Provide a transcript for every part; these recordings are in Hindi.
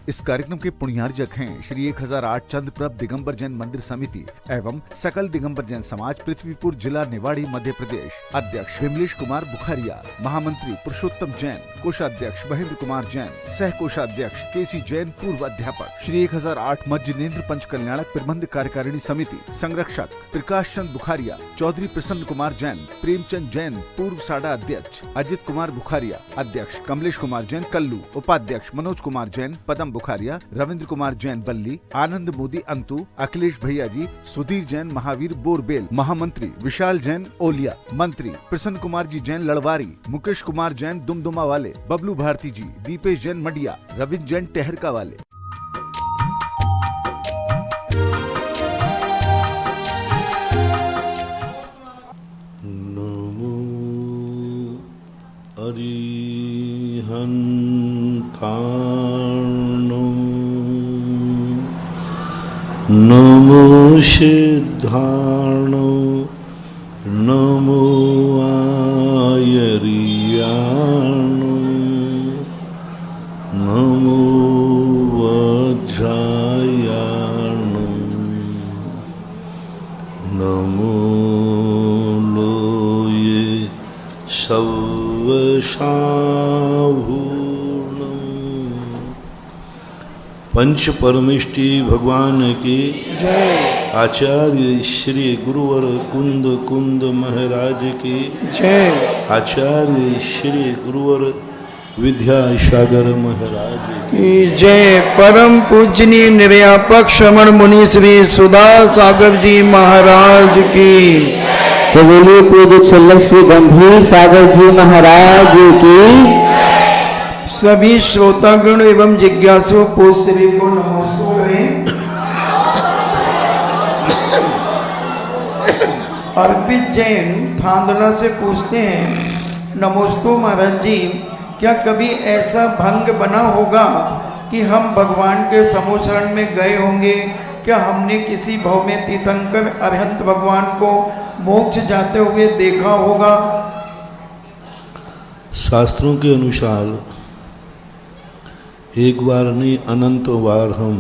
इस कार्यक्रम के पुण्यार्जक हैं श्री 1008 चंद्रप्रभ दिगंबर जैन मंदिर समिति एवं सकल दिगंबर जैन समाज पृथ्वीपुर जिला निवाड़ी मध्य प्रदेश। अध्यक्ष विमलेश कुमार बुखारिया, महामंत्री पुरुषोत्तम जैन, कोषाध्यक्ष महेंद्र कुमार जैन, सह कोषाध्यक्ष केसी जैन, पूर्व अध्यापक। श्री 1008 मज्जिनेन्द्र पंच कल्याणक प्रबंध कार्यकारिणी समिति संरक्षक प्रकाश चंद बुखारिया, चौधरी प्रसन्न कुमार जैन, प्रेमचंद जैन, पूर्व साडा अध्यक्ष, अजित कुमार बुखारिया अध्यक्ष, कमलेश कुमार जैन कल्लू उपाध्यक्ष, मनोज कुमार जैन पदम बुखारिया, रविंद्र कुमार जैन बल्ली, आनंद मोदी अंतु, अखिलेश भैया जी, सुधीर जैन महावीर बोरबेल, महामंत्री विशाल जैन ओलिया, मंत्री प्रसन्न कुमार जी जैन लड़वारी, मुकेश कुमार जैन दुमदुमा वाले, बबलू भारती जी, दीपेश जैन मडिया, रविंद्र जैन टहरका वाले। नमो सिद्धार्णो नमो आयर्याणो नमो वज्रायाणो नमो लोये सवशाभू पंच परमेष्टि भगवान की जय। आचार्य श्री गुरुवर कुंद कुंद महाराज की जय। आचार्य श्री गुरुवर विद्यासागर महाराज की जय। परम पूजनीय निर्यापक श्रमण मुनि श्री सुधा सागर जी महाराज की। तो बोलिए पूज्य छल्लक श्री गंभीर सागर जी महाराज की। सभी श्रोतागण एवं जिज्ञासु पूज्य को नमस्कार। अर्पित जैन थांदला से पूछते हैं, नमोस्तु महाराज जी, क्या कभी ऐसा भंग बना होगा कि हम भगवान के समोशरण में गए होंगे? क्या हमने किसी भव में तीर्थंकर अरहंत भगवान को मोक्ष जाते हुए देखा होगा? शास्त्रों के अनुसार एक बार नहीं अनंत बार हम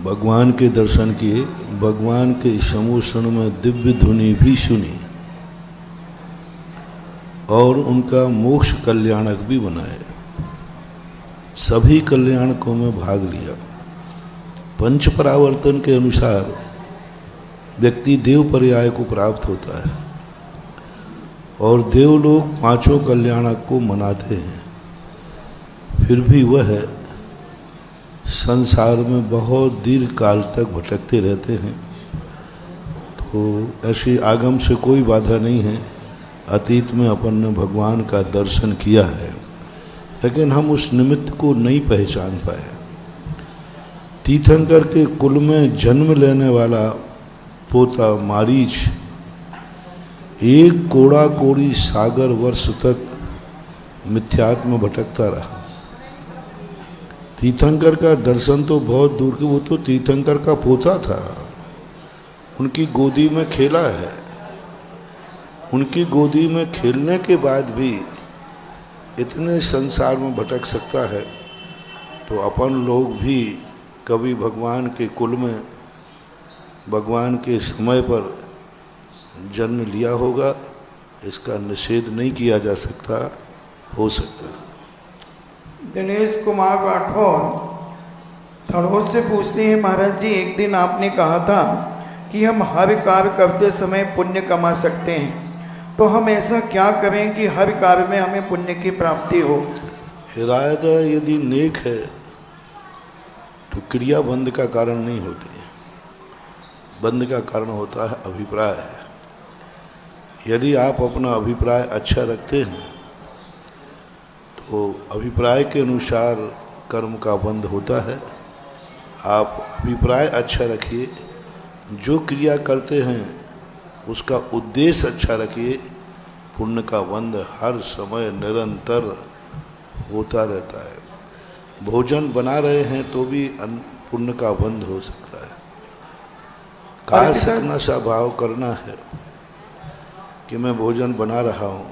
भगवान के दर्शन किए, भगवान के समोषण में दिव्य ध्वनि भी सुनी और उनका मोक्ष कल्याणक भी बनाए। सभी कल्याणकों में भाग लिया। पंच परावर्तन के अनुसार व्यक्ति देव पर्याय को प्राप्त होता है और देवलोक पांचों कल्याणक को मनाते हैं। फिर भी वह संसार में बहुत दीर्घ काल तक भटकते रहते हैं। तो ऐसी आगम से कोई बाधा नहीं है। अतीत में अपन ने भगवान का दर्शन किया है, लेकिन हम उस निमित्त को नहीं पहचान पाए। तीर्थंकर के कुल में जन्म लेने वाला पोता मारीच एक कोड़ा कोड़ी सागर वर्ष तक मिथ्यात्व में भटकता रहा। तीर्थंकर का दर्शन तो बहुत दूर के, वो तो तीर्थंकर का पोता था, उनकी गोदी में खेला है। उनकी गोदी में खेलने के बाद भी इतने संसार में भटक सकता है, तो अपन लोग भी कभी भगवान के कुल में भगवान के समय पर जन्म लिया होगा, इसका निषेध नहीं किया जा सकता, हो सकता। दिनेश कुमार राठौर थड़ोर से पूछते हैं, महाराज जी, एक दिन आपने कहा था कि हम हर कार्य करते समय पुण्य कमा सकते हैं, तो हम ऐसा क्या करें कि हर कार्य में हमें पुण्य की प्राप्ति हो? इरादा यदि नेक है तो क्रिया बंद का कारण नहीं होती, बंद का कारण होता है अभिप्राय। यदि आप अपना अभिप्राय अच्छा रखते हैं तो अभिप्राय के अनुसार कर्म का बंध होता है। आप अभिप्राय अच्छा रखिए, जो क्रिया करते हैं उसका उद्देश्य अच्छा रखिए, पुण्य का बंध हर समय निरंतर होता रहता है। भोजन बना रहे हैं तो भी पुण्य का बंध हो सकता है। काश इतना सा भाव करना है कि मैं भोजन बना रहा हूँ,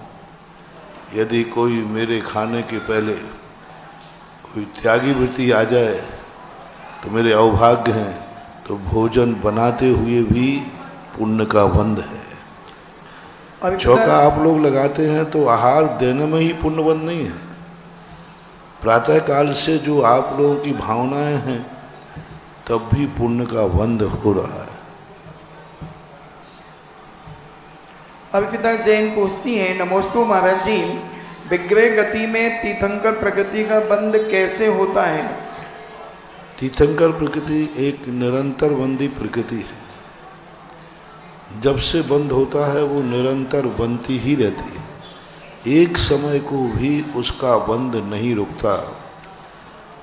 यदि कोई मेरे खाने के पहले कोई त्यागी वृत्ति आ जाए तो मेरे अवभाग्य हैं, तो भोजन बनाते हुए भी पुण्य का बंध है। चौका आप लोग लगाते हैं तो आहार देने में ही पुण्य बंध नहीं है। प्रातः काल से जो आप लोगों की भावनाएं हैं तब भी पुण्य का बंध हो रहा है। अर्पिता जैन पूछती हैं, नमोस्तु महाराज जी, विग्रह गति में तीर्थंकर प्रकृति का बंध कैसे होता है? तीर्थंकर प्रकृति एक निरंतर बंदी प्रकृति है। जब से बंद होता है वो निरंतर बनती ही रहती है, एक समय को भी उसका बंद नहीं रुकता।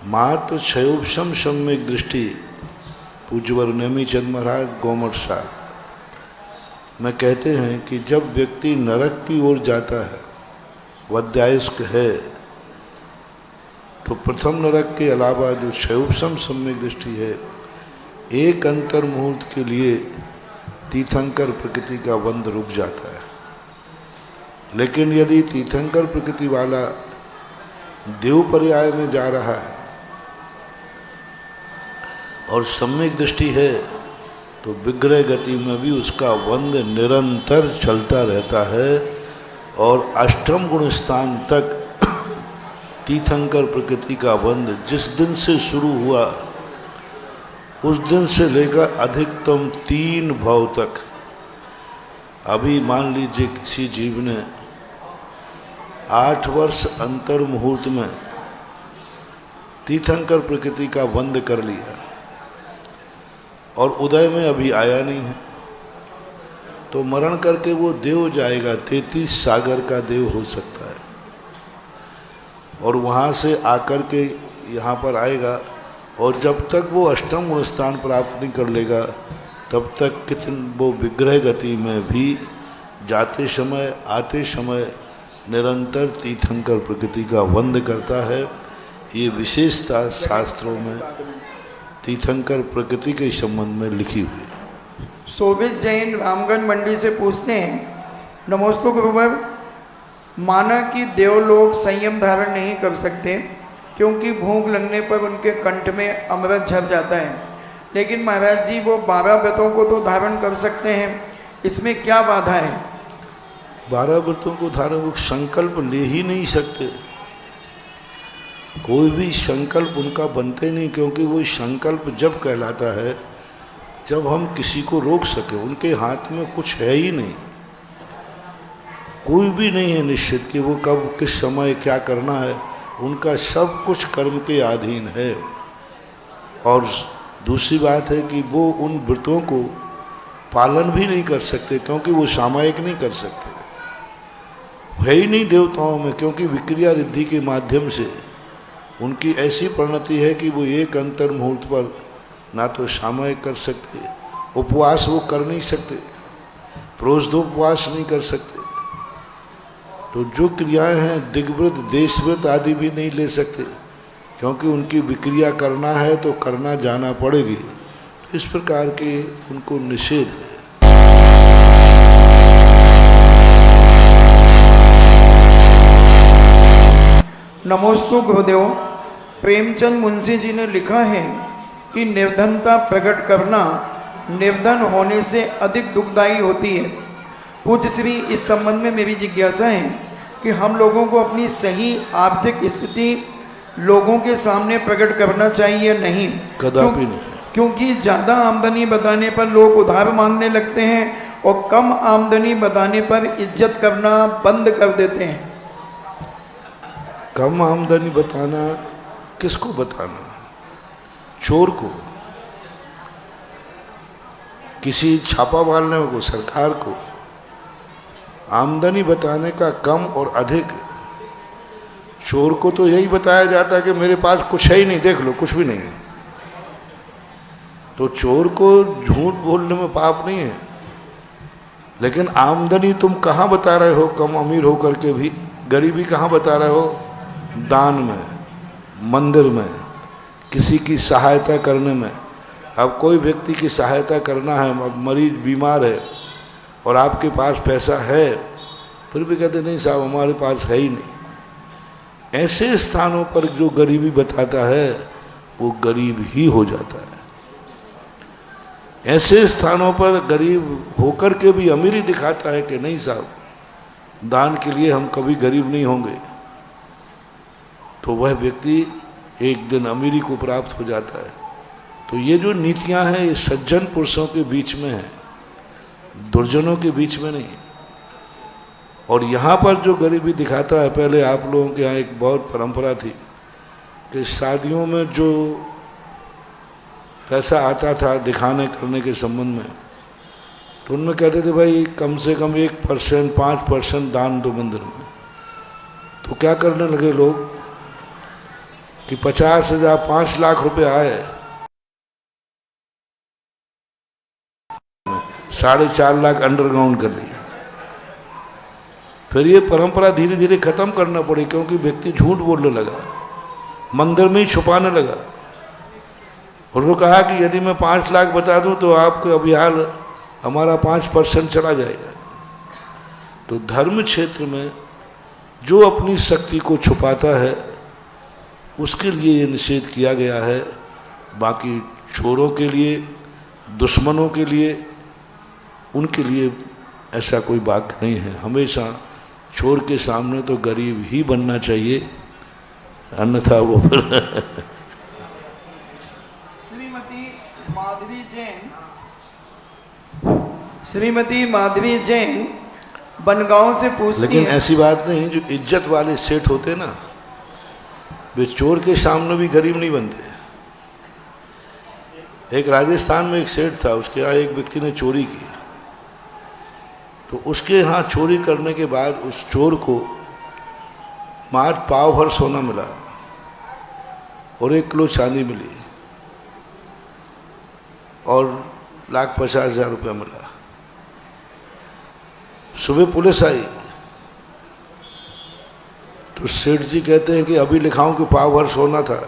मात्र क्षयोपशम सम्यक दृष्टि, पूज्यवर नेमीचंद महाराज गोमठ साहब में कहते हैं कि जब व्यक्ति नरक की ओर जाता है, वध्यायस्क है, तो प्रथम नरक के अलावा जो क्षयोपशम सम्यक दृष्टि है, एक अंतर मुहूर्त के लिए तीर्थंकर प्रकृति का बंध रुक जाता है। लेकिन यदि तीर्थंकर प्रकृति वाला देव पर्याय में जा रहा है और सम्यक दृष्टि है, तो विग्रह गति में भी उसका बंध निरंतर चलता रहता है और अष्टम गुण स्थान तक तीर्थंकर प्रकृति का बंध जिस दिन से शुरू हुआ उस दिन से लेकर अधिकतम 3 भव तक। अभी मान लीजिए किसी जीव ने 8 वर्ष अंतर मुहूर्त में तीर्थंकर प्रकृति का बंध कर लिया और उदय में अभी आया नहीं है, तो मरण करके वो देव जाएगा, 33 सागर का देव हो सकता है, और वहाँ से आकर के यहाँ पर आएगा, और जब तक वो अष्टम गुण स्थान प्राप्त नहीं कर लेगा तब तक वो विग्रह गति में भी जाते समय आते समय निरंतर तीर्थंकर प्रकृति का बंध करता है। ये विशेषता शास्त्रों में तीर्थंकर प्रकृति के संबंध में लिखी हुई है। शोभित जैन रामगंज मंडी से पूछते हैं, नमोस्तु गुरुवर, माना कि देवलोग संयम धारण नहीं कर सकते क्योंकि भूख लगने पर उनके कंठ में अमृत झर जाता है, लेकिन महाराज जी वो 12 व्रतों को तो धारण कर सकते हैं, इसमें क्या बाधा है? 12 व्रतों को धारण, वो संकल्प ले ही नहीं सकते, कोई भी संकल्प उनका बनते नहीं, क्योंकि वो संकल्प जब कहलाता है जब हम किसी को रोक सके। उनके हाथ में कुछ है ही नहीं, कोई भी नहीं है निश्चित कि वो कब किस समय क्या करना है, उनका सब कुछ कर्म के अधीन है। और दूसरी बात है कि वो उन व्रतों को पालन भी नहीं कर सकते, क्योंकि वो सामायिक नहीं कर सकते, है ही नहीं देवताओं में, क्योंकि विक्रिया रिद्धि के माध्यम से उनकी ऐसी परिणति है कि वो एक अंतर मुहूर्त पर ना तो सामायिक कर सकते, उपवास वो कर नहीं सकते, प्रोषदोपवास नहीं कर सकते, तो जो क्रियाएं हैं दिग्व्रत देशव्रत आदि भी नहीं ले सकते, क्योंकि उनकी विक्रिया करना है तो करना जाना पड़ेगी। तो इस प्रकार के उनको निषेध है। नमोस्तु गुरुदेव, प्रेमचंद मुंशी जी ने लिखा है कि निर्धनता प्रकट करना निर्धन होने से अधिक दुखदायी होती है। पूज्य श्री, इस संबंध में मेरी जिज्ञासा है कि हम लोगों को अपनी सही आर्थिक स्थिति लोगों के सामने प्रकट करना चाहिए या नहीं? कदापि नहीं, क्योंकि ज़्यादा आमदनी बताने पर लोग उधार मांगने लगते हैं और कम आमदनी बताने पर इज्जत करना बंद कर देते हैं। कम आमदनी बताना किसको बताना? चोर को, किसी छापा मारने को, सरकार को। आमदनी बताने का कम और अधिक, चोर को तो यही बताया जाता है कि मेरे पास कुछ है ही नहीं, देख लो कुछ भी नहीं है। तो चोर को झूठ बोलने में पाप नहीं है, लेकिन आमदनी तुम कहाँ बता रहे हो? कम अमीर हो करके भी गरीबी कहाँ बता रहे हो? दान में, मंदिर में, किसी की सहायता करने में। अब कोई व्यक्ति की सहायता करना है, अब मरीज बीमार है और आपके पास पैसा है, फिर भी कहते नहीं साहब हमारे पास है ही नहीं। ऐसे स्थानों पर जो गरीबी बताता है वो गरीब ही हो जाता है। ऐसे स्थानों पर गरीब होकर के भी अमीरी दिखाता है कि नहीं साहब, दान के लिए हम कभी गरीब नहीं होंगे, तो वह व्यक्ति एक दिन अमीरी को प्राप्त हो जाता है। तो ये जो नीतियां हैं ये सज्जन पुरुषों के बीच में है, दुर्जनों के बीच में नहीं। और यहाँ पर जो गरीबी दिखाता है, पहले आप लोगों के यहाँ एक बहुत परंपरा थी कि शादियों में जो पैसा आता था दिखाने करने के संबंध में, तो उनमें कहते थे भाई कम से कम 1%, 5% दान दो मंदिर में। तो क्या करने लगे लोग कि 50,000, 5 लाख रुपए आए, 4.5 लाख अंडरग्राउंड कर लिया। फिर ये परंपरा धीरे धीरे खत्म करना पड़ी, क्योंकि व्यक्ति झूठ बोलने लगा, मंदिर में ही छुपाने लगा। उनको कहा कि यदि मैं 5 लाख बता दूं तो आपके अभियान हमारा 5% चला जाएगा। तो धर्म क्षेत्र में जो अपनी शक्ति को छुपाता है उसके लिए ये निषेध किया गया है। बाकी चोरों के लिए, दुश्मनों के लिए, उनके लिए ऐसा कोई बात नहीं है। हमेशा चोर के सामने तो गरीब ही बनना चाहिए, अन्यथा वो श्रीमती माधवी जैन बनगांव से पूछती हैं। लेकिन ऐसी बात नहीं, जो इज्जत वाले सेठ होते ना, वे चोर के सामने भी गरीब नहीं बनते। एक राजस्थान में एक सेठ था, उसके यहाँ एक व्यक्ति ने चोरी की, तो उसके यहाँ चोरी करने के बाद उस चोर को मात्र पाव भर सोना मिला और 1 किलो चांदी मिली और 1,50,000 रुपया मिला। सुबह पुलिस आई तो सेठ जी कहते हैं कि अभी लिखाऊं कि पाव भर सोना था,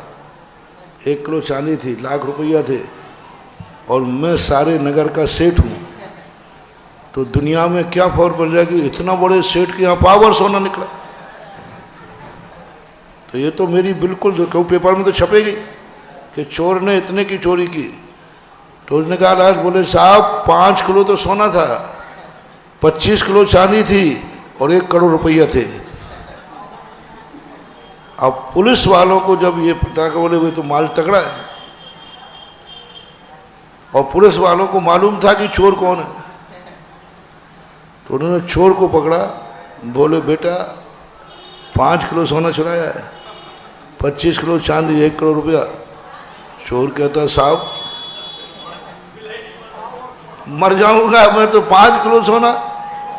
1 किलो चांदी थी, 1 लाख रुपया थे, और मैं सारे नगर का सेठ हूं, तो दुनिया में क्या फौर पड़ जाए कि इतना बड़े सेठ के यहाँ पाव भर सोना निकला। तो ये तो मेरी बिल्कुल, क्यों पेपर में तो छपेगी कि चोर ने इतने की चोरी की। तो उसने कहा आज, बोले साहब 5 किलो तो सोना था, 25 किलो चांदी थी और 1 करोड़ रुपया थे। अब पुलिस वालों को जब ये पता कि बोले वे तो माल तगड़ा है, और पुलिस वालों को मालूम था कि चोर कौन है, तो उन्होंने चोर को पकड़ा। बोले बेटा 5 किलो सोना चुराया है, 25 किलो चांदी, 1 करोड़ रुपया। चोर कहता साहब मर जाऊंगा मैं, तो 5 किलो सोना,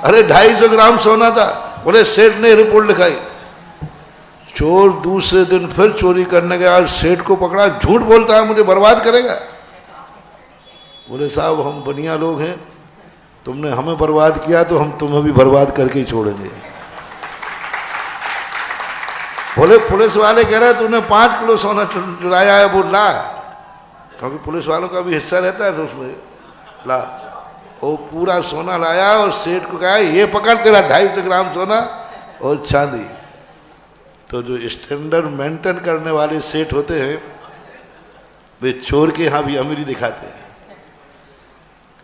अरे 250 ग्राम सोना था। बोले सेठ ने रिपोर्ट लिखाई। चोर दूसरे दिन फिर चोरी करने गया, सेठ को पकड़ा, झूठ बोलता है मुझे बर्बाद करेगा। बोले साहब हम बढ़िया लोग हैं, तुमने हमें बर्बाद किया तो हम तुम्हें भी बर्बाद करके ही छोड़ेंगे। बोले पुलिस वाले कह रहे तूने 5 किलो सोना चुराया है, वो ला, क्योंकि पुलिस वालों का भी हिस्सा रहता है तो उसमें ला। वो पूरा सोना लाया और सेठ को कहा ये पकड़ तेरा 250 ग्राम सोना और चांदी। तो जो स्टैंडर्ड मेंटेन करने वाले सेठ होते हैं वे चोर के यहाँ भी अमीरी दिखाते हैं।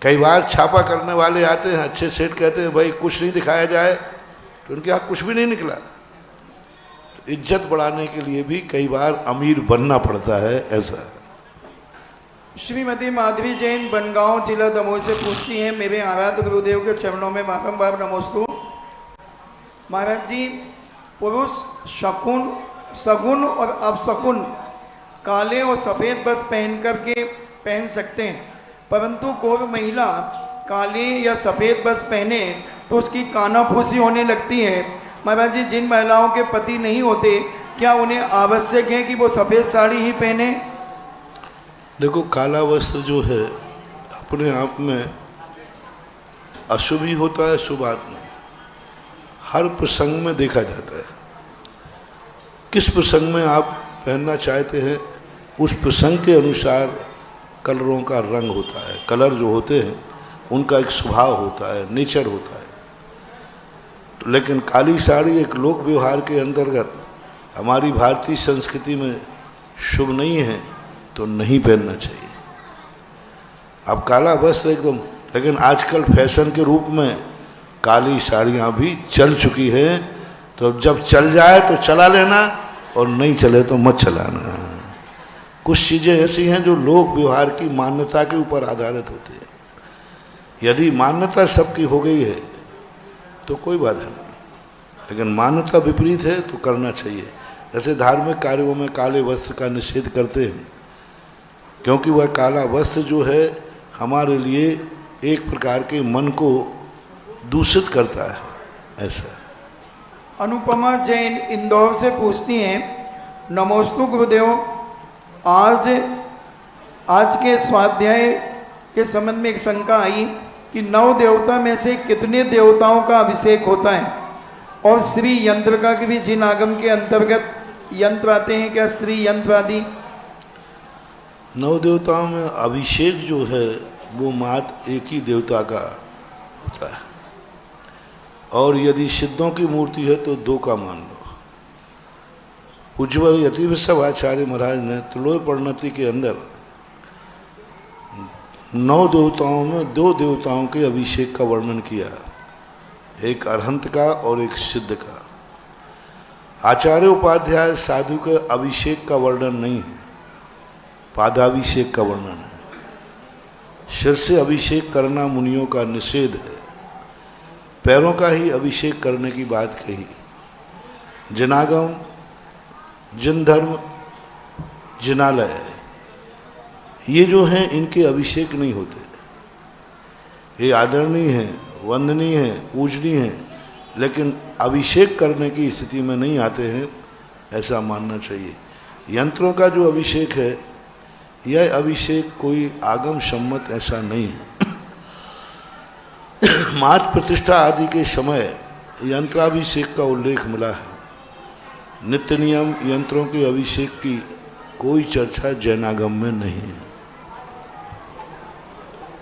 कई बार छापा करने वाले आते हैं, अच्छे सेठ कहते हैं भाई कुछ नहीं दिखाया जाए, तो उनके यहाँ कुछ भी नहीं निकला। तो इज्जत बढ़ाने के लिए भी कई बार अमीर बनना पड़ता है, ऐसा है। श्रीमती माधवी जैन बनगांव जिला दमोह से पूछती हैं, मेरे आराध्य गुरुदेव के चरणों में बारंबार नमोस्तु। महाराज जी, पुरुष शकुन, सगुन और अपशकुन काले और सफ़ेद बस पहन सकते हैं, परंतु कोई महिला काले या सफ़ेद बस पहने तो उसकी कानाफूसी होने लगती है। महाराज जी, जिन महिलाओं के पति नहीं होते, क्या उन्हें आवश्यक है कि वो सफ़ेद साड़ी ही पहने? देखो, काला वस्त्र जो है अपने आप में अशुभ ही होता है, शुभ आत्मा हर प्रसंग में देखा जाता है। किस प्रसंग में आप पहनना चाहते हैं उस प्रसंग के अनुसार कलरों का रंग होता है। कलर जो होते हैं उनका एक स्वभाव होता है, नेचर होता है। तो लेकिन काली साड़ी एक लोक व्यवहार के अंतर्गत हमारी भारतीय संस्कृति में शुभ नहीं है तो नहीं पहनना चाहिए। अब काला वस्त्र एकदम, लेकिन आजकल फैशन के रूप में काली साड़ियाँ भी चल चुकी है, तो जब चल जाए तो चला लेना और नहीं चले तो मत चलाना। कुछ चीज़ें ऐसी हैं जो लोक व्यवहार की मान्यता के ऊपर आधारित होते हैं। यदि मान्यता सबकी हो गई है तो कोई बाधा नहीं, लेकिन मान्यता विपरीत है तो करना चाहिए। जैसे धार्मिक कार्यों में काले वस्त्र का निषेध करते हैं, क्योंकि वह काला वस्त्र जो है हमारे लिए एक प्रकार के मन को दूषित करता है। ऐसा अनुपमा जैन इंदौर से पूछती हैं, नमोस्तु गुरुदेव, आज के स्वाध्याय के संबंध में एक शंका आई कि 9 देवता में से कितने देवताओं का अभिषेक होता है, और श्री यंत्र का भी जिन आगम के अंतर्गत यंत्र आते हैं, क्या श्री यंत्र आदि? 9 देवताओं में अभिषेक जो है वो मात्र एक ही देवता का होता है, और यदि सिद्धों की मूर्ति है तो 2 का मान लो। उज्ज्वल यतिवृषभ आचार्य महाराज ने त्रिलोक परिणति के अंदर 9 देवताओं में 2 देवताओं के अभिषेक का वर्णन किया, एक अरहंत का और एक सिद्ध का। आचार्य उपाध्याय साधु के अभिषेक का वर्णन नहीं है, पादाभिषेक का वर्णन है। सिर से अभिषेक करना मुनियों का निषेध है, पैरों का ही अभिषेक करने की बात कही। जिनागम, जिन धर्म, जिनालय, ये जो हैं इनके अभिषेक नहीं होते। ये आदरणीय हैं, वंदनीय हैं, पूजनीय हैं, लेकिन अभिषेक करने की स्थिति में नहीं आते हैं, ऐसा मानना चाहिए। यंत्रों का जो अभिषेक है, यह अभिषेक कोई आगम सम्मत ऐसा नहीं है। मात प्रतिष्ठा आदि के समय यंत्राभिषेक का उल्लेख मिला है। नित्य नियम यंत्रों के अभिषेक की कोई चर्चा जैनागम में नहीं है।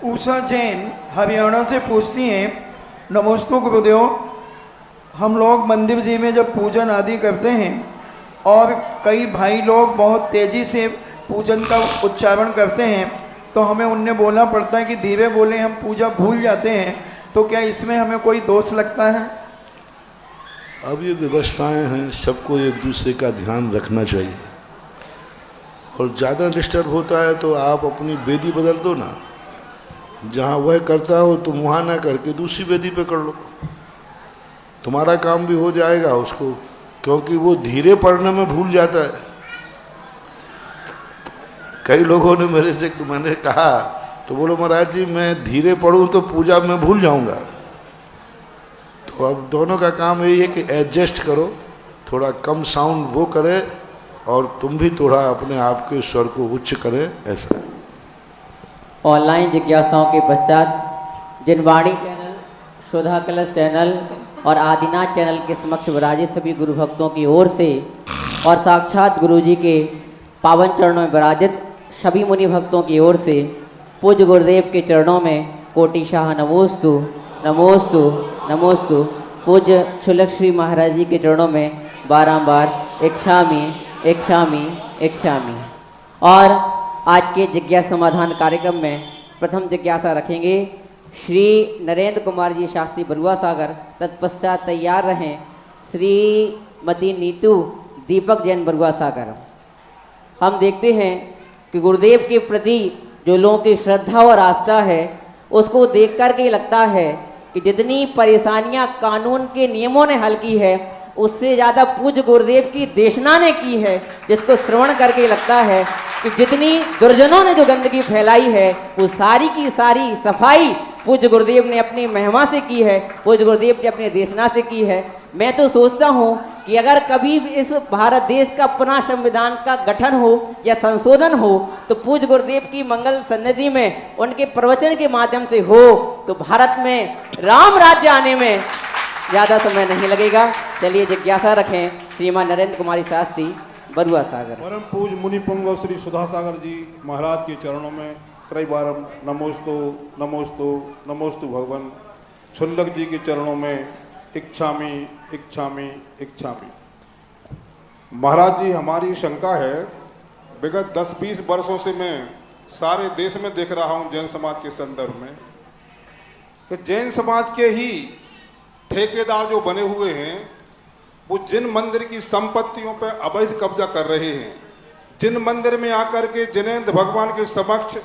उषा जैन हरियाणा से पूछती हैं, नमोस्तु गुरुदेव, हम लोग मंदिर जी में जब पूजन आदि करते हैं और कई भाई लोग बहुत तेज़ी से पूजन का उच्चारण करते हैं, तो हमें उनने बोलना पड़ता है कि धीरे बोले, हम पूजा भूल जाते हैं, तो क्या इसमें हमें कोई दोष लगता है? अब ये व्यवस्थाएं हैं, सबको एक दूसरे का ध्यान रखना चाहिए, और ज़्यादा डिस्टर्ब होता है तो आप अपनी वेदी बदल दो ना। जहाँ वह करता हो तुम वहाँ ना करके दूसरी वेदी पे कर लो, तुम्हारा काम भी हो जाएगा उसको, क्योंकि वो धीरे पढ़ने में भूल जाता है। कई लोगों ने मेरे से, मैंने कहा तो बोलो महाराज जी मैं धीरे पढ़ूं तो पूजा में भूल जाऊंगा। तो अब दोनों का काम यही है कि एडजस्ट करो, थोड़ा कम साउंड वो करे और तुम भी थोड़ा अपने आप के स्वर को उच्च करें, ऐसा। ऑनलाइन जिज्ञासाओं के पश्चात जिनवाणी चैनल, शोधा कलश चैनल और आदिनाथ चैनल के समक्ष विराजित सभी गुरु भक्तों की ओर से और साक्षात गुरु जी के पावन चरणों में विराजित सभी मुनि भक्तों की ओर से पूज्य गुरुदेव के चरणों में कोटि शाह नमोस्तु नमोस्तु नमोस्तु। पूज्य छुलक श्री महाराज जी के चरणों में बारंबार इच्छामी इच्छामी इच्छामी। और आज के जिज्ञासा समाधान कार्यक्रम में प्रथम जिज्ञासा रखेंगे श्री नरेंद्र कुमार जी शास्त्री बरुआ सागर। तत्पश्चात तैयार रहें श्रीमती नीतू दीपक जैन बरुआ सागर। हम देखते हैं कि गुरुदेव के प्रति जो लोगों की श्रद्धा और आस्था है, उसको देख कर के लगता है कि जितनी परेशानियां कानून के नियमों ने हल की है, उससे ज़्यादा पूज्य गुरुदेव की देशना ने की है, जिसको श्रवण करके लगता है कि जितनी दुर्जनों ने जो गंदगी फैलाई है, वो सारी की सारी सफाई पूज्य गुरुदेव ने अपनी महिमा से की है, पूज्य गुरुदेव ने अपने देशना से की है। मैं तो सोचता हूँ कि अगर कभी भी इस भारत देश का पुनः संविधान का गठन हो या संशोधन हो, तो पूज्य गुरुदेव की मंगल सन्निधि में उनके प्रवचन के माध्यम से हो, तो भारत में राम राज्य आने में ज़्यादा समय नहीं लगेगा। चलिए जिज्ञासा रखें श्रीमान नरेंद्र कुमारी शास्त्री बरुआ सागर। परम पूज्य मुनि पुंगव श्री सुधा सागर जी महाराज के चरणों में त्रैबारम नमोस्तु नमोस्तु नमोस्तु। भगवान छुल्लक जी के चरणों में इच्छामी इच्छामी इच्छामी। महाराज जी, हमारी शंका है, विगत 10-20 वर्षों से मैं सारे देश में देख रहा हूं जैन समाज के संदर्भ में कि जैन समाज के ही ठेकेदार जो बने हुए हैं वो जिन मंदिर की संपत्तियों पर अवैध कब्जा कर रहे हैं, जिन मंदिर में आकर के जिनेंद्र भगवान के समक्ष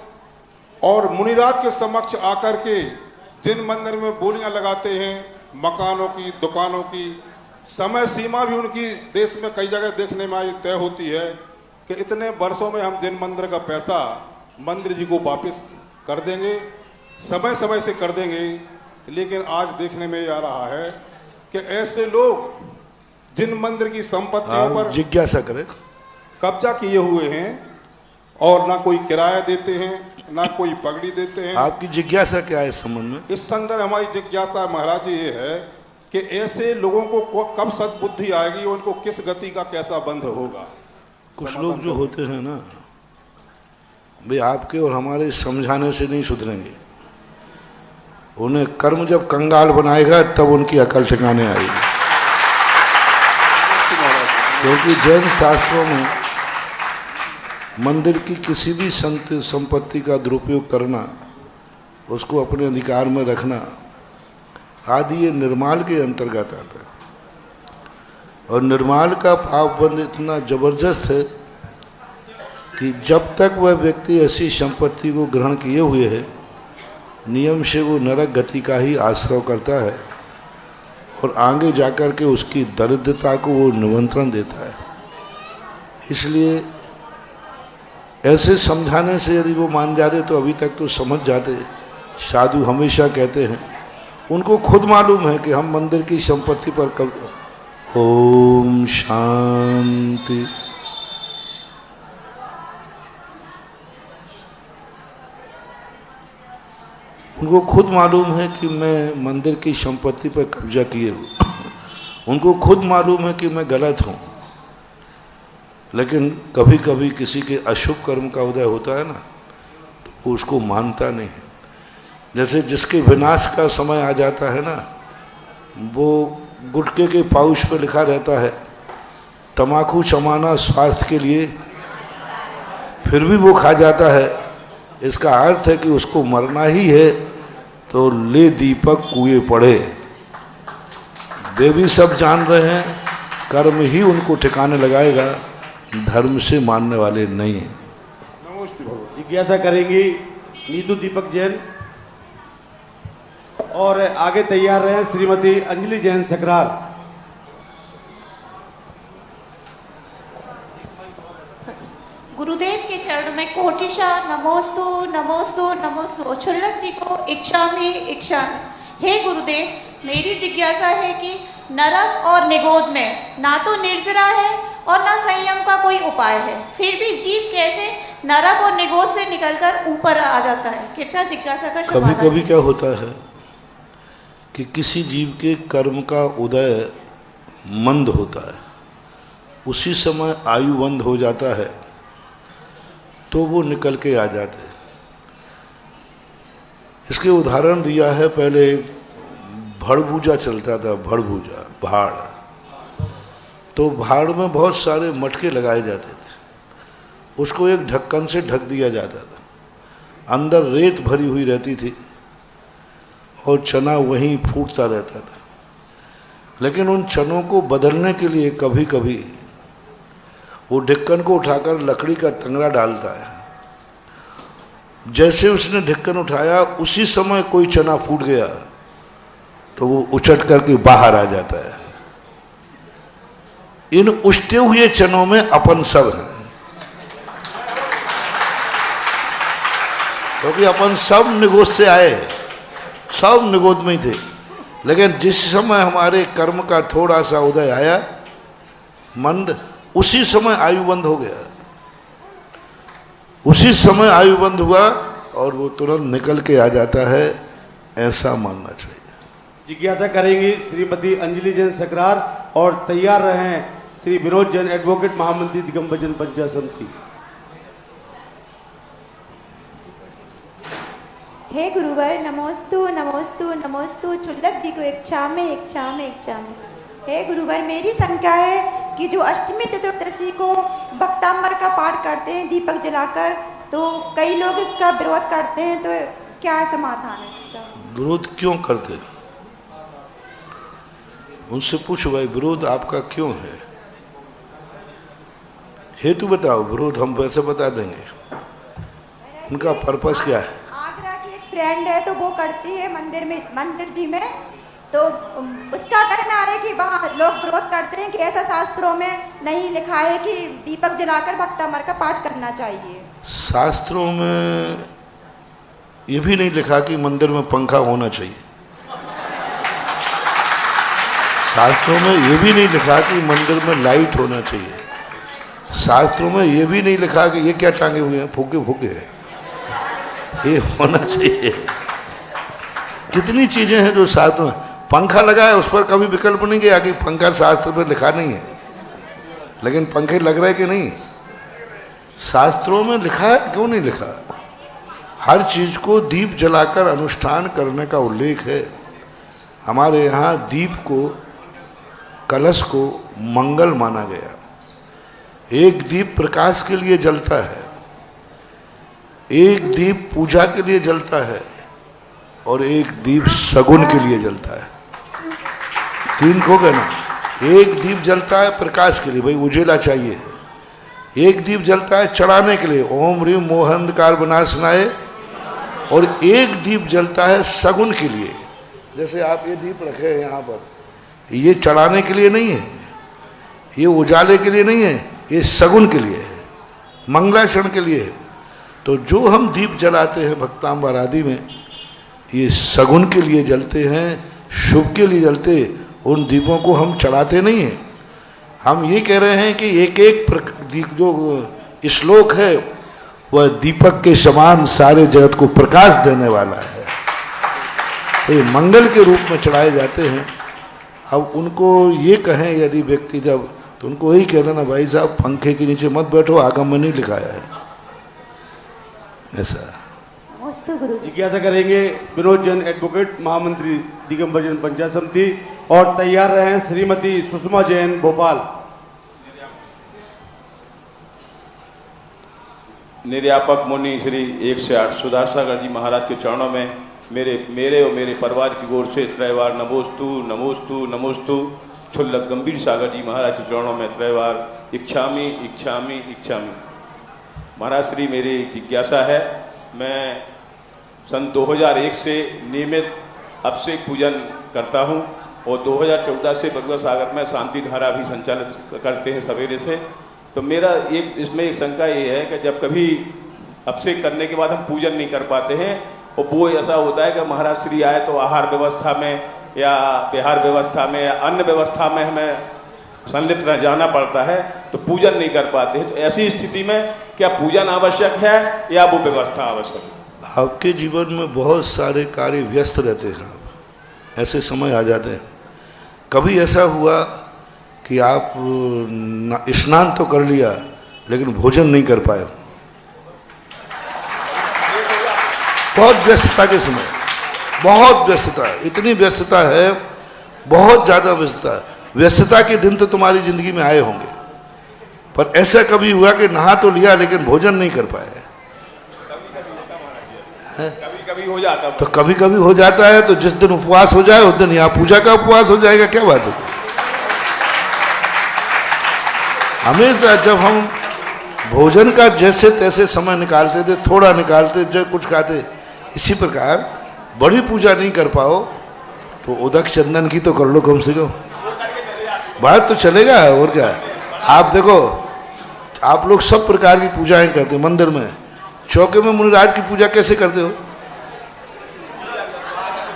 और मुनिराज के समक्ष आकर के जिन मंदिर में बोलियां लगाते हैं, मकानों की, दुकानों की, समय सीमा भी उनकी देश में कई जगह देखने में आई तय होती है कि इतने वर्षों में हम जिन मंदिर का पैसा मंदिर जी को वापस कर देंगे, समय समय से कर देंगे। लेकिन आज देखने में आ रहा है कि ऐसे लोग जिन मंदिर की संपत्तियों पर जिज्ञासा करें कब्जा किए हुए हैं और ना कोई किराया देते हैं, ना कोई पगड़ी देते हैं। आपकी जिज्ञासा क्या है इस संबंध में? इस संदर्भ हमारी जिज्ञासा महाराज जी ये है कि ऐसे लोगों को कब सद्बुद्धि आएगी, उनको किस गति का कैसा बंध होगा? कुछ लोग जो होते हैं ना, वे आपके और हमारे समझाने से नहीं सुधरेंगे। उन्हें कर्म जब कंगाल बनाएगा तब उनकी अकल ठिकाने आएगी। क्योंकि जैन शास्त्रों में मंदिर की किसी भी संपत्ति का दुरुपयोग करना, उसको अपने अधिकार में रखना आदि ये निर्माल के अंतर्गत आता है। और निर्माल का पापबंध इतना जबरदस्त है कि जब तक वह व्यक्ति ऐसी संपत्ति को ग्रहण किए हुए है, नियम से वो नरक गति का ही आश्रय करता है और आगे जाकर के उसकी दरिद्रता को वो निमंत्रण देता है। इसलिए ऐसे समझाने से यदि वो मान जाते तो अभी तक तो समझ जाते। साधु हमेशा कहते हैं, उनको खुद मालूम है कि हम मंदिर की संपत्ति पर कब। ओम शांति। उनको खुद मालूम है कि मैं मंदिर की संपत्ति पर कब्जा किए हूँ। उनको खुद मालूम है कि मैं गलत हूँ, लेकिन कभी कभी किसी के अशुभ कर्म का उदय होता है ना, तो वो उसको मानता नहीं है। जैसे जिसके विनाश का समय आ जाता है ना, वो गुटके के पाउच पर लिखा रहता है तम्बाकू चमाना स्वास्थ्य के लिए, फिर भी वो खा जाता है। इसका अर्थ है कि उसको मरना ही है तो ले दीपक कुएं पड़े। वे भी सब जान रहे हैं, कर्म ही उनको ठिकाने लगाएगा, धर्म से मानने वाले नहीं हैं। नमस्ते भगवान। जिज्ञासा करेंगी नीतू दीपक जैन, और आगे तैयार रहे श्रीमती अंजलि जैन सकरार। गुरुदेव के चरण में कोटिशा नमोस्तु नमोस्तु नमोस्तु। छुल्लक जी को इच्छा में हे गुरुदेव, मेरी जिज्ञासा है कि नरक और निगोद में ना तो निर्जरा है और ना संयम का कोई उपाय है, फिर भी जीव कैसे नरक और निगोद से निकलकर ऊपर आ जाता है? कृपया जिज्ञासा का कभी कभी क्या होता है कि किसी जीव के कर्म का उदय मंद होता है, उसी समय आयु बंद हो जाता है तो वो निकल के आ जाते हैं। इसके उदाहरण दिया है, पहले भड़बूजा चलता था, भड़बूजा भाड़, तो भाड़ में बहुत सारे मटके लगाए जाते थे, उसको एक ढक्कन से ढक दिया जाता था, अंदर रेत भरी हुई रहती थी और चना वहीं फूटता रहता था। लेकिन उन चनों को बदलने के लिए कभी कभी वो ढक्कन को उठाकर लकड़ी का तंगड़ा डालता है। जैसे उसने ढक्कन उठाया उसी समय कोई चना फूट गया तो वो उछट करके बाहर आ जाता है। इन उछटे हुए चनों में अपन सब है, क्योंकि अपन सब निगोद से आए, सब निगोद में ही थे। लेकिन जिस समय हमारे कर्म का थोड़ा सा उदय आया मंद, उसी समय आयु बंद हो गया, उसी समय आयु बंद हुआ और वो तुरंत निकल के आ जाता है, ऐसा मानना चाहिए। जिज्ञासा करेंगी श्रीमती अंजलि जैन सकरार, और तैयार रहें श्री विनोद जैन एडवोकेट महामंत्री दिगंबर जैन पंचायत समिति। हे गुरुवर नमोस्तु नमोस्तु नमोस्तु। छुल्लक जी को इच्छा में। हे गुरुवर, मेरी शंका है कि जो अष्टमी चतुर्दशी को भक्तांबर का पाठ करते हैं दीपक जलाकर, तो कई लोग इसका विरोध करते हैं, तो क्या समाधान है इसका? विरोध क्यों करते? उनसे पूछो भाई, विरोध आपका क्यों है? हेतु बताओ, विरोध हम वैसे बता देंगे। उनका पर्पस क्या है? आगरा की एक फ्रेंड है, तो वो करती है मंदिर जी में, तो उसका कहना है कि वहाँ लोग विरोध करते हैं कि ऐसा शास्त्रों में नहीं लिखा है कि दीपक जलाकर भक्तांबर का पाठ करना चाहिए। शास्त्रों में ये भी नहीं लिखा कि मंदिर में पंखा होना चाहिए। शास्त्रों में ये भी नहीं लिखा कि मंदिर में लाइट होना चाहिए। शास्त्रों में ये भी नहीं लिखा कि ये क्या टांगे हुए हैं, फूके फूके है, ये होना चाहिए। कितनी चीजें हैं जो शास्त्र में। पंखा लगा है, उस पर कभी विकल्प नहीं गया कि पंखा शास्त्र में लिखा नहीं है, लेकिन पंखे लग रहे कि नहीं? शास्त्रों में लिखा है, क्यों नहीं लिखा? हर चीज को दीप जलाकर अनुष्ठान करने का उल्लेख है। हमारे यहाँ दीप को, कलश को मंगल माना गया। एक दीप प्रकाश के लिए जलता है, एक दीप पूजा के लिए जलता है, और एक दीप सगुन के लिए जलता है। तीन को कहना, एक दीप जलता है प्रकाश के लिए, भाई उजेला चाहिए। एक दीप जलता है चढ़ाने के लिए, ओम ह्रीम मोहंधकार विनाशनाय, और एक दीप जलता है सगुन के लिए। जैसे आप ये दीप रखे हैं यहाँ पर, ये चढ़ाने के लिए नहीं है, ये उजाले के लिए नहीं है, ये सगुन के लिए है, मंगलाचरण के लिए है। तो जो हम दीप जलाते हैं भक्तांबर आदि में, ये सगुन के लिए जलते हैं, शुभ के लिए जलते। उन दीपों को हम चढ़ाते नहीं हैं। हम ये कह रहे हैं कि एक एक जो श्लोक है वह दीपक के समान सारे जगत को प्रकाश देने वाला है, तो ये मंगल के रूप में चढ़ाए जाते हैं। अब उनको ये कहें यदि व्यक्ति जब, तो उनको यही कह देना, भाई साहब पंखे के नीचे मत बैठो, आगम में नहीं लिखाया है ऐसा। जिज्ञासा करेंगे विनोद जैन एडवोकेट, महामंत्री दिगंबर जैन पंचायत समिति, और तैयार रहे श्रीमती सुषमा जैन भोपाल। निर्यापक मुनि श्री 108 सुधार सागर जी महाराज के चरणों में मेरे और मेरे परिवार की ओर से त्रैवार नमोस्तु नमोस्तु नमोस्तु। क्षुल्लक गंभीर सागर जी महाराज के चरणों में त्रैवार इच्छामी इच्छामी इच्छामी। महाराज श्री, मेरी जिज्ञासा है, मैं सन 2001 से नियमित अभिषेक पूजन करता हूं, और 2014 से बगुआ सागर में शांति धारा भी संचालित करते हैं सवेरे से। तो मेरा इसमें एक शंका ये है कि जब कभी अभिषेक करने के बाद हम पूजन नहीं कर पाते हैं, और वो ऐसा होता है कि महाराज श्री आए तो आहार व्यवस्था में या विहार व्यवस्था में या अन्य व्यवस्था में हमें संलिप्त रह जाना पड़ता है, तो पूजन नहीं कर पाते हैं। तो ऐसी स्थिति में क्या पूजन आवश्यक है या वो व्यवस्था आवश्यक है? आपके जीवन में बहुत सारे कार्य व्यस्त रहते हैं, ऐसे समय आ जाते हैं। कभी ऐसा हुआ कि आप स्नान तो कर लिया लेकिन भोजन नहीं कर पाए? बहुत व्यस्तता के समय, बहुत व्यस्तता, इतनी व्यस्तता है, बहुत ज़्यादा व्यस्तता। व्यस्तता के दिन तो तुम्हारी जिंदगी में आए होंगे, पर ऐसा कभी हुआ कि नहा तो लिया लेकिन भोजन नहीं कर पाए? कभी कभी हो जाता, तो कभी कभी हो जाता है। तो जिस दिन उपवास हो जाए उस दिन यहाँ पूजा का उपवास हो जाएगा, क्या बात है? हमेशा जब हम भोजन का जैसे तैसे समय निकालते थे, थोड़ा निकालते, जब कुछ खाते, इसी प्रकार बड़ी पूजा नहीं कर पाओ तो उदक चंदन की तो कर लो कम से कम, बात तो चलेगा। और क्या, आप देखो, आप लोग सब प्रकार की पूजाएं करते हैं मंदिर में। चौके में मुनिराज की पूजा कैसे करते हो?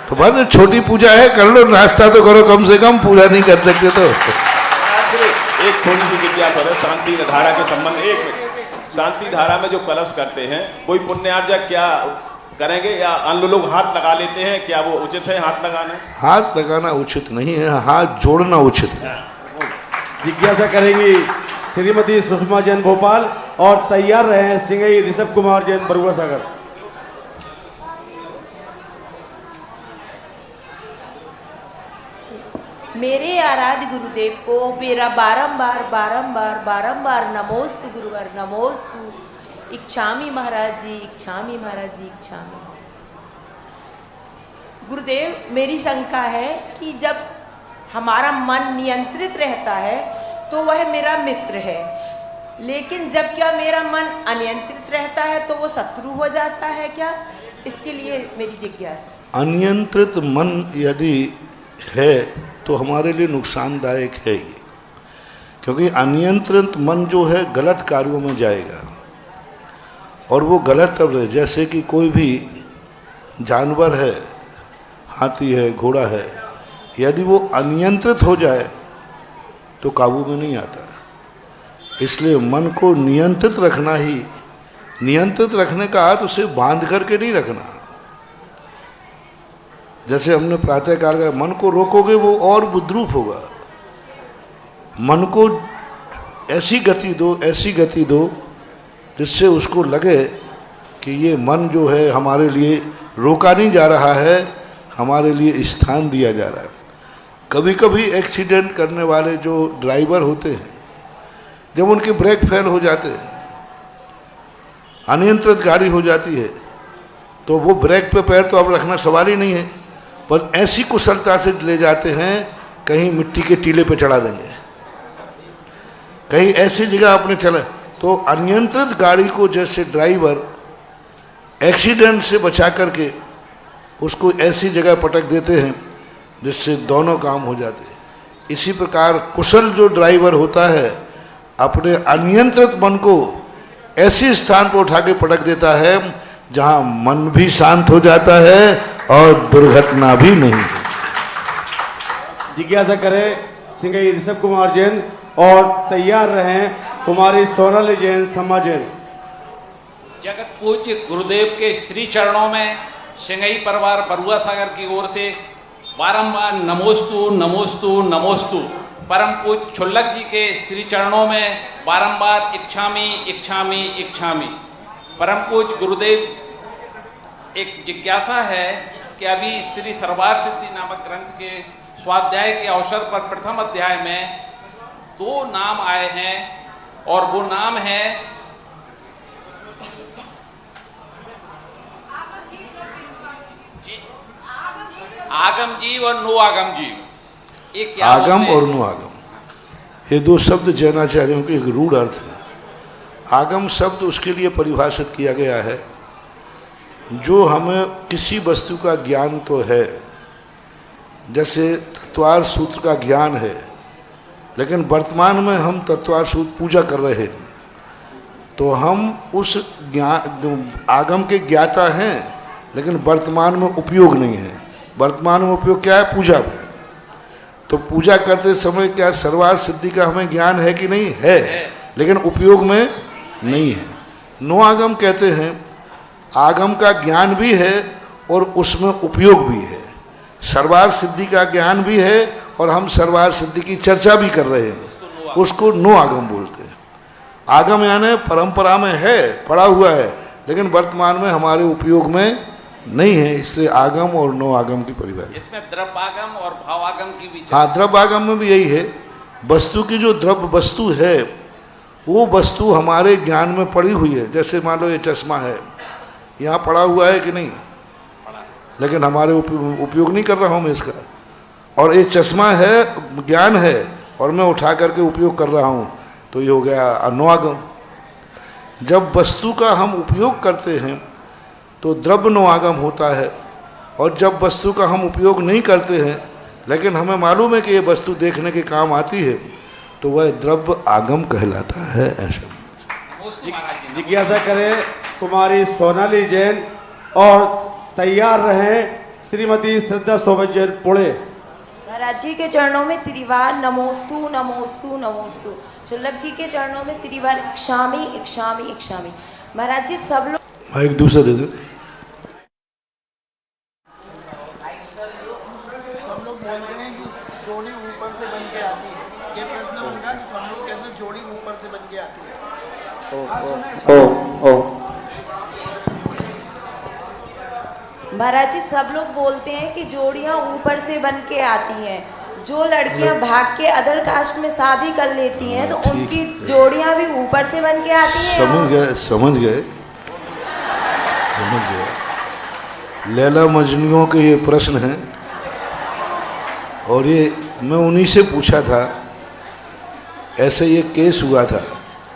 तो बस छोटी पूजा है, कर लो, नाश्ता तो करो कम से कम, पूजा नहीं कर सकते तो। एक थोड़ी सी जिज्ञासा है शांति धारा के संबंध। एक मिनट, शांति धारा में जो कलश करते हैं, कोई पुण्यार्जक क्या करेंगे या अन्य लोग हाथ लगा लेते हैं, क्या वो उचित है हाथ लगाना? हाथ लगाना उचित नहीं है, हाथ जोड़ना उचित है। जिज्ञासा करेंगी श्रीमती सुषमा जैन भोपाल, और तैयार रहे हैं सिंगई ऋषभ कुमार जैन बरुआ सागर। मेरे आराध्य गुरुदेव को मेरा बारंबार बारंबार बारंबार नमोस्तु गुरुवर नमोस्तु। इच्छामी महाराज जी, इच्छामी महाराज जी, इच्छामी। गुरुदेव, मेरी शंका है कि जब हमारा मन नियंत्रित रहता है तो वह मेरा मित्र है, लेकिन जब क्या मेरा मन अनियंत्रित रहता है तो वो शत्रु हो जाता है क्या? इसके लिए मेरी जिज्ञासा। अनियंत्रित मन यदि है तो हमारे लिए नुकसानदायक है ही, क्योंकि अनियंत्रित मन जो है गलत कार्यों में जाएगा और वो गलत अब है। जैसे कि कोई भी जानवर है, हाथी है, घोड़ा है, यदि वो अनियंत्रित हो जाए तो काबू में नहीं आता। इसलिए मन को नियंत्रित रखना ही, नियंत्रित रखने का अर्थ उसे बांध करके नहीं रखना। जैसे हमने प्रातःकाल का, मन को रोकोगे वो और बुद्रूप होगा। मन को ऐसी गति दो, ऐसी गति दो जिससे उसको लगे कि ये मन जो है हमारे लिए रोका नहीं जा रहा है, हमारे लिए स्थान दिया जा रहा है। कभी कभी एक्सीडेंट करने वाले जो ड्राइवर होते हैं, जब उनके ब्रेक फेल हो जाते हैं, अनियंत्रित गाड़ी हो जाती है, तो वो ब्रेक पे पैर तो अब रखना सवाल ही नहीं है, पर ऐसी कुशलता से ले जाते हैं, कहीं मिट्टी के टीले पे चढ़ा देंगे, कहीं ऐसी जगह अपने चले। तो अनियंत्रित गाड़ी को जैसे ड्राइवर एक्सीडेंट से बचा करके उसको ऐसी जगह पटक देते हैं जिससे दोनों काम हो जाते हैं, इसी प्रकार कुशल जो ड्राइवर होता है अपने अनियंत्रित मन को ऐसी स्थान पर उठा के पटक देता है जहां मन भी शांत हो जाता है और दुर्घटना भी नहीं। जिज्ञासा करें सिंगई ऋषभ कुमार जैन और तैयार रहें कुमारी सोनाली जैन, समा जैन। जगत पूज्य गुरुदेव के श्री चरणों में सिंगई परिवार बरुआ सागर की ओर से बारंबार नमोस्तु नमोस्तु नमोस्तु। परम पूज्य छुल्लक जी के श्री चरणों में बारंबार इच्छामी इच्छामी इच्छामी। परम पूज्य गुरुदेव, एक जिज्ञासा है कि अभी श्री सर्वार सिद्धि नामक ग्रंथ के स्वाध्याय के अवसर पर प्रथम अध्याय में 2 नाम आए हैं और वो नाम है आगम जीव और नो आगम जीव। एक आगम और नो आगम, ये 2 शब्द जैनाचार्यों के एक रूढ़ अर्थ है। आगम शब्द उसके लिए परिभाषित किया गया है जो हमें किसी वस्तु का ज्ञान तो है, जैसे तत्वार सूत्र का ज्ञान है, लेकिन वर्तमान में हम तत्वार सूत्र पूजा कर रहे हैं, तो हम उस ज्ञान आगम के ज्ञाता हैं, लेकिन वर्तमान में उपयोग नहीं है। वर्तमान में उपयोग क्या है? पूजा में। तो पूजा करते समय क्या सर्वार सिद्धि का हमें ज्ञान है कि नहीं? है, लेकिन उपयोग में नहीं है। नो आगम कहते हैं आगम का ज्ञान भी है और उसमें उपयोग भी है। सर्वार सिद्धि का ज्ञान भी है और हम सर्वार सिद्धि की चर्चा भी कर रहे हैं, उसको नो आगम बोलते हैं। आगम यानी परंपरा में है, पड़ा हुआ है, लेकिन वर्तमान में हमारे उपयोग में नहीं है, इसलिए आगम और नो आगम की परिभाषा। इसमें द्रव्यागम और भावागम की भी। हाँ, द्रव्यागम में भी यही है। वस्तु की जो द्रव्य वस्तु है वो वस्तु हमारे ज्ञान में पड़ी हुई है। जैसे मान लो ये चश्मा है, यहाँ पड़ा हुआ है कि नहीं, लेकिन हमारे उपयोग नहीं कर रहा हूँ मैं इसका, और एक चश्मा है, ज्ञान है, और मैं उठा करके उपयोग कर रहा हूँ, तो ये हो गया अनुआगम। जब वस्तु का हम उपयोग करते हैं तो द्रव्य अनुआगम होता है, और जब वस्तु का हम उपयोग नहीं करते हैं लेकिन हमें मालूम है कि ये वस्तु देखने के काम आती है, तो वह द्रव्य आगम कहलाता है। ऐसा जिज्ञासा करें कुमारी सोनाली जैन और तैयार रहें श्रीमती श्रद्धा सोबत जैन, पुणे। महाराज जी के चरणों में त्रिवार नमोस्तु नमोस्तु नमोस्तु। छुल्लक जी के चरणों में त्रिवार इक्षामी इक्षामी इक्षामी। महाराज जी सब लोग एक दूसरा दे दो। सब लोग बोलते हैं कि जोड़ी ऊपर से बन के आती है, ये प्रश्न उनका कि सब लोग कहते हैं जोड़ी ऊपर से बन के आती है। महाराज जी सब लोग बोलते हैं कि जोड़ियां ऊपर से बन के आती हैं, जो लड़कियां भाग के अदर कास्ट में शादी कर लेती हैं तो उनकी जोड़ियां भी ऊपर से बन के आती हैं। समझ गए लैला मजनुओं के ये प्रश्न हैं और ये मैं उन्हीं से पूछा था। ऐसे ये केस हुआ था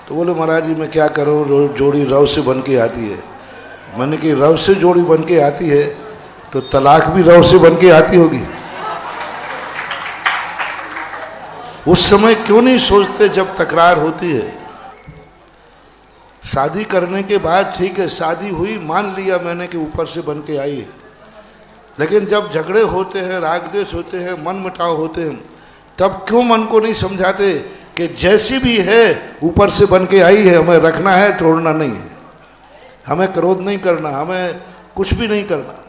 तो बोले महाराज जी मैं क्या करूँ, जोड़ी रव से बन के आती है। मैंने कि रव से जोड़ी बन के आती है तो तलाक भी रव से बन के आती होगी। उस समय क्यों नहीं सोचते जब तकरार होती है। शादी करने के बाद ठीक है, शादी हुई, मान लिया मैंने कि ऊपर से बन के आई है, लेकिन जब झगड़े होते हैं, राग द्वेष होते हैं, मन मुटाव होते हैं, तब क्यों मन को नहीं समझाते कि जैसी भी है ऊपर से बन के आई है, हमें रखना है, तोड़ना नहीं है, हमें क्रोध नहीं करना, हमें कुछ भी नहीं करना।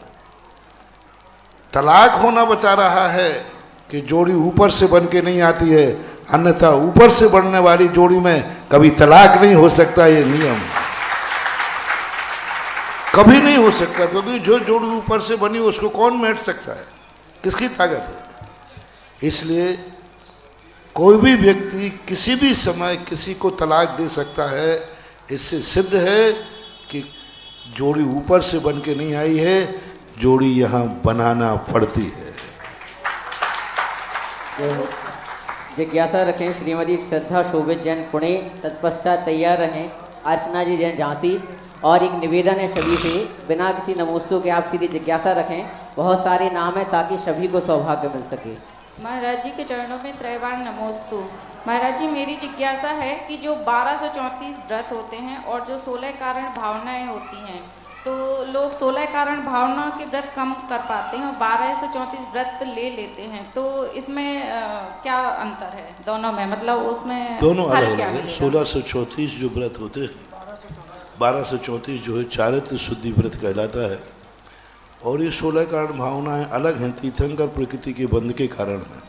तलाक होना बता रहा है कि जोड़ी ऊपर से बन के नहीं आती है, अन्यथा ऊपर से बनने वाली जोड़ी में कभी तलाक नहीं हो सकता। ये नियम कभी नहीं हो सकता, क्योंकि जो जोड़ी ऊपर से बनी उसको कौन मेट सकता है, किसकी ताकत है। इसलिए कोई भी व्यक्ति किसी भी समय किसी को तलाक दे सकता है। इससे सिद्ध है कि जोड़ी ऊपर से बन के नहीं आई है, जोड़ी यहाँ बनाना पड़ती है। जिज्ञासा रखें श्रीमती श्रद्धा शोभित जैन पुणे, तत्पश्चात तैयार रहें अर्चना जी जैन झांसी। और एक निवेदन है सभी से, बिना किसी नमोस्तु के आप सीधी जिज्ञासा रखें। बहुत सारे नाम हैं ताकि सभी को सौभाग्य मिल सके। महाराज जी के चरणों में त्रैवार नमोस्तु। महाराज जी मेरी जिज्ञासा है कि जो 1234 व्रत होते हैं और जो 16 कारण भावनाएं होती हैं, तो लोग 16 कारण भावना के व्रत कम कर पाते हैं और 1234 व्रत ले लेते हैं, तो इसमें क्या अंतर है दोनों में? मतलब उसमें दोनों अलग है। 1634 जो व्रत होते हैं, 1234 जो है चारित्र शुद्धि व्रत कहलाता है, और ये 16 कारण भावनाएं अलग हैं, तीर्थंकर प्रकृति के बंध के कारण हैं।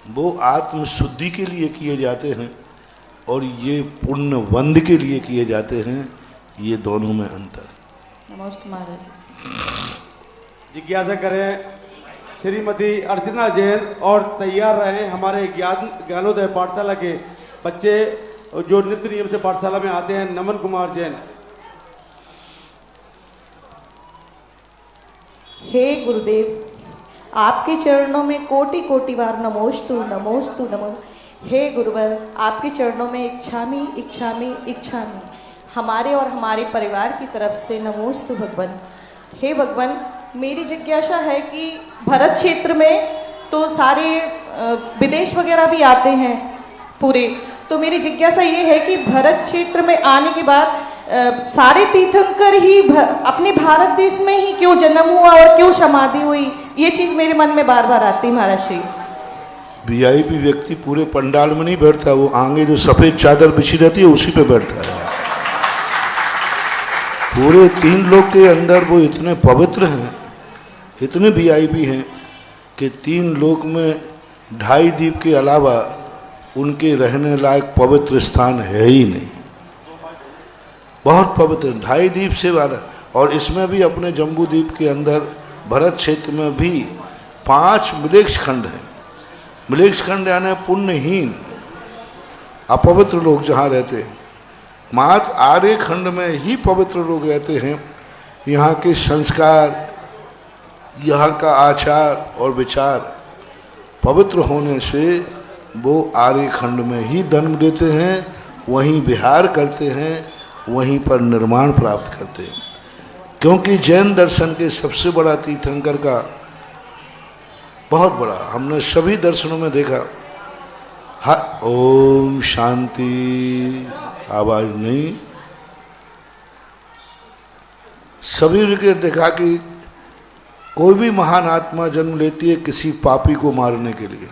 वो आत्म शुद्धि के लिए किए जाते हैं और ये पुण्य बंध के लिए किए जाते हैं। ये दोनों में अंतर। नमस्ते महाराज। जिज्ञासा करें श्रीमती अर्चना जैन और तैयार रहें हमारे ज्ञानोदय पाठशाला के बच्चे जो नित्य नियम से पाठशाला में आते हैं। नमन कुमार जैन। हे गुरुदेव, आपके चरणों में कोटि कोटि बार नमोस्तु नमोस्तु नमो। हे गुरुवर, आपके चरणों में इच्छामि इच्छामि इच्छामि हमारे और हमारे परिवार की तरफ से नमोस्तु भगवान। हे भगवान, मेरी जिज्ञासा है कि भरत क्षेत्र में तो सारे विदेश वगैरह भी आते हैं पूरे, तो मेरी जिज्ञासा ये है कि भरत क्षेत्र में आने के बाद सारे तीर्थंकर ही अपने भारत देश में ही क्यों जन्म हुआ और क्यों समाधि हुई, ये चीज़ मेरे मन में बार बार आती है महाराज श्री। वीआईपी व्यक्ति पूरे पंडाल में नहीं बैठता, वो आगे जो सफ़ेद चादर बिछी रहती है उसी पे बैठता है। पूरे 3 लोक के अंदर वो इतने पवित्र हैं, इतने वीआईपी हैं कि 3 लोक में 2.5 द्वीप के अलावा उनके रहने लायक पवित्र स्थान है ही नहीं। बहुत पवित्र 2.5 द्वीप से वाला, और इसमें भी अपने जम्बू द्वीप के अंदर भरत क्षेत्र में भी 5 मिलेक्ष खंड हैं। मिलेक्ष खंड यानी पुण्यहीन अपवित्र लोग जहाँ रहते हैं। मात्र आर्य खंड में ही पवित्र लोग रहते हैं। यहाँ के संस्कार, यहाँ का आचार और विचार पवित्र होने से वो आर्य खंड में ही जन्म लेते हैं, वहीं विहार करते हैं, वहीं पर निर्माण प्राप्त करते हैं। क्योंकि जैन दर्शन के सबसे बड़ा तीर्थंकर का बहुत बड़ा, हमने सभी दर्शनों में देखा। ओम शांति, आवाज नहीं, सभी ने देखा कि कोई भी महान आत्मा जन्म लेती है किसी पापी को मारने के लिए।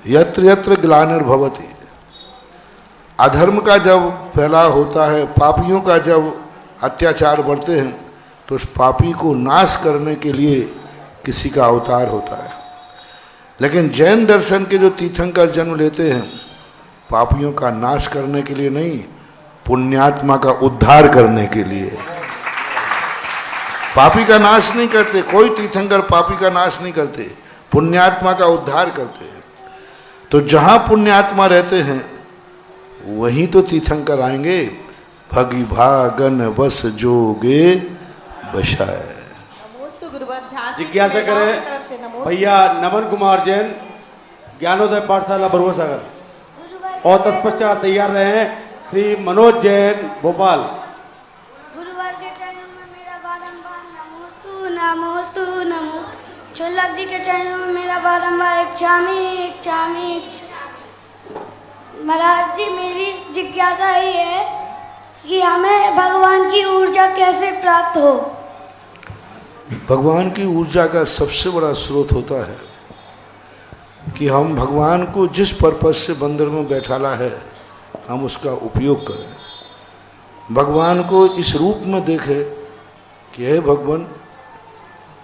यत्र यत्र ग्लानिर्भवति, अधर्म का जब फैलाव होता है, पापियों का जब अत्याचार बढ़ते हैं, तो उस पापी को नाश करने के लिए किसी का अवतार होता है। लेकिन जैन दर्शन के जो तीर्थंकर जन्म लेते हैं, पापियों का नाश करने के लिए नहीं, पुण्यात्मा का उद्धार करने के लिए। पापी का नाश नहीं करते, कोई तीर्थंकर पापी का नाश नहीं करते, पुण्यात्मा का उद्धार करते हैं। तो जहाँ पुण्यात्मा रहते हैं वहीं तो तीर्थंकर आएंगे। भगी भागन बस जोगे बसाए। जिज्ञासा करें भैया नमन कुमार जैन, ज्ञानोदय पाठशाला बरुआ सागर। और तत्पश्चात तैयार रहे हैं श्री मनोज जैन, भोपाल। गुरुवार के चरणों में मेरा बारंबार नमोस्तु नमोस्तु नमोस्तु। छोलक जी के चरणों में मेरा बारंबार इच्छामी। महाराज जी, मेरी जिज्ञासा ये है कि हमें भगवान की ऊर्जा कैसे प्राप्त हो। भगवान की ऊर्जा का सबसे बड़ा स्रोत होता है कि हम भगवान को जिस पर्पज से मंदिर में बैठाला है हम उसका उपयोग करें। भगवान को इस रूप में देखें कि हे भगवान,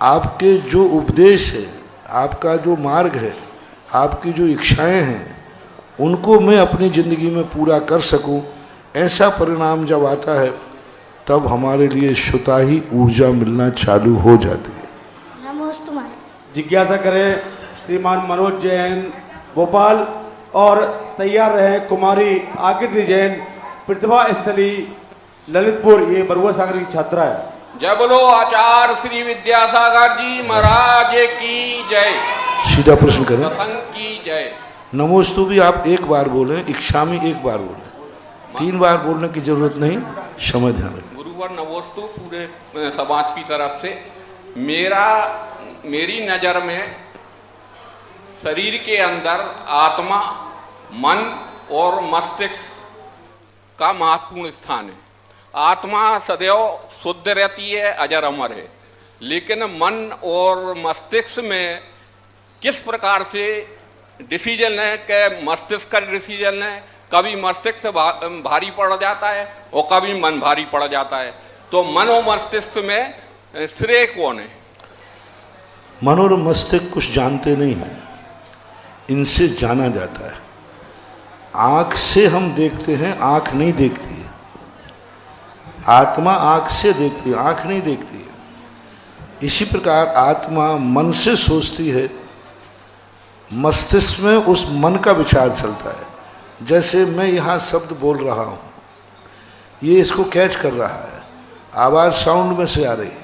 आपके जो उपदेश है, आपका जो मार्ग है, आपकी जो इच्छाएं हैं, उनको मैं अपनी ज़िंदगी में पूरा कर सकूं। ऐसा परिणाम जब आता है तब हमारे लिए स्वतः ही ऊर्जा मिलना चालू हो जाती है। नमोस्तु महाराज। जिज्ञासा करें श्रीमान मनोज जैन, भोपाल। और तैयार रहे कुमारी आकृति जैन, प्रतिभा स्थली, ललितपुर। ये बरुआ सागर की छात्रा है। जय बोलो आचार्य श्री विद्यासागर जी महाराज की जय। सीधा प्रश्न करें। सत्संग की जय। नमोस्तु भी आप एक बार बोलें, इच्छामी एक बार बोलें, 3 बार बोलने की जरूरत नहीं। समय ध्यान रखें। गुरुवर नमोस्तु पूरे समाज की तरफ से। मेरी नज़र में शरीर के अंदर आत्मा, मन और मस्तिष्क का महत्वपूर्ण स्थान है। आत्मा सदैव शुद्ध रहती है, अजर अमर है, लेकिन मन और मस्तिष्क में किस प्रकार से डिसीजन है कि मस्तिष्क का डिसीजन है, कभी मस्तिष्क से भारी पड़ जाता है और कभी मन भारी पड़ जाता है। तो मन और मस्तिष्क में श्रेय कौन है? मन और मस्तिष्क कुछ जानते नहीं हैं, इनसे जाना जाता है। आँख से हम देखते हैं, आँख नहीं देखती है। आत्मा आँख से देखती है, आँख नहीं देखती है। इसी प्रकार आत्मा मन से सोचती है, मस्तिष्क में उस मन का विचार चलता है। जैसे मैं यहाँ शब्द बोल रहा हूँ, ये इसको कैच कर रहा है, आवाज़ साउंड में से आ रही है।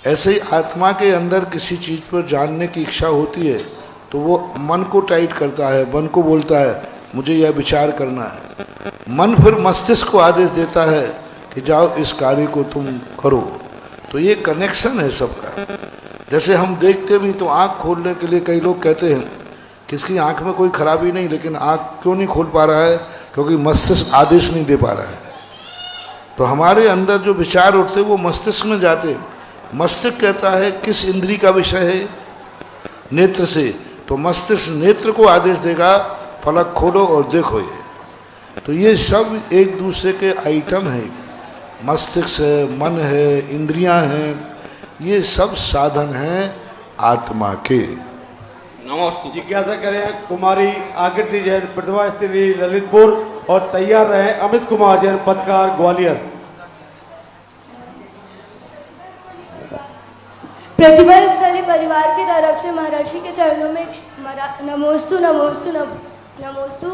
ऐसे ही आत्मा के अंदर किसी चीज़ पर जानने की इच्छा होती है तो वो मन को टाइट करता है, मन को बोलता है मुझे यह विचार करना है। मन फिर मस्तिष्क को आदेश देता है कि जाओ इस कार्य को तुम करो। तो ये कनेक्शन है सबका। जैसे हम देखते भी तो आँख खोलने के लिए कई लोग कहते हैं किसकी आँख में कोई खराबी नहीं, लेकिन आँख क्यों नहीं खोल पा रहा है? क्योंकि मस्तिष्क आदेश नहीं दे पा रहा है। तो हमारे अंदर जो विचार उठते वो मस्तिष्क में जाते। मस्तिष्क कहता है किस इंद्री का विषय है, नेत्र से, तो मस्तिष्क नेत्र को आदेश देगा फलक खोलो और देखो ये। तो ये सब एक दूसरे के आइटम हैं। मस्तिष्क है, मन है, इंद्रियां हैं, ये सब साधन हैं आत्मा के। नमस्ते। जिज्ञासा करें कुमारी आकृति जैन, प्रतिभा स्थिति, ललितपुर। और तैयार रहे अमित कुमार जैन, पत्रकार, ग्वालियर। प्रतिभा स्थली परिवार की तरफ से महर्षि के चरणों में नमोस्तु नमोस्तु नमोस्तु।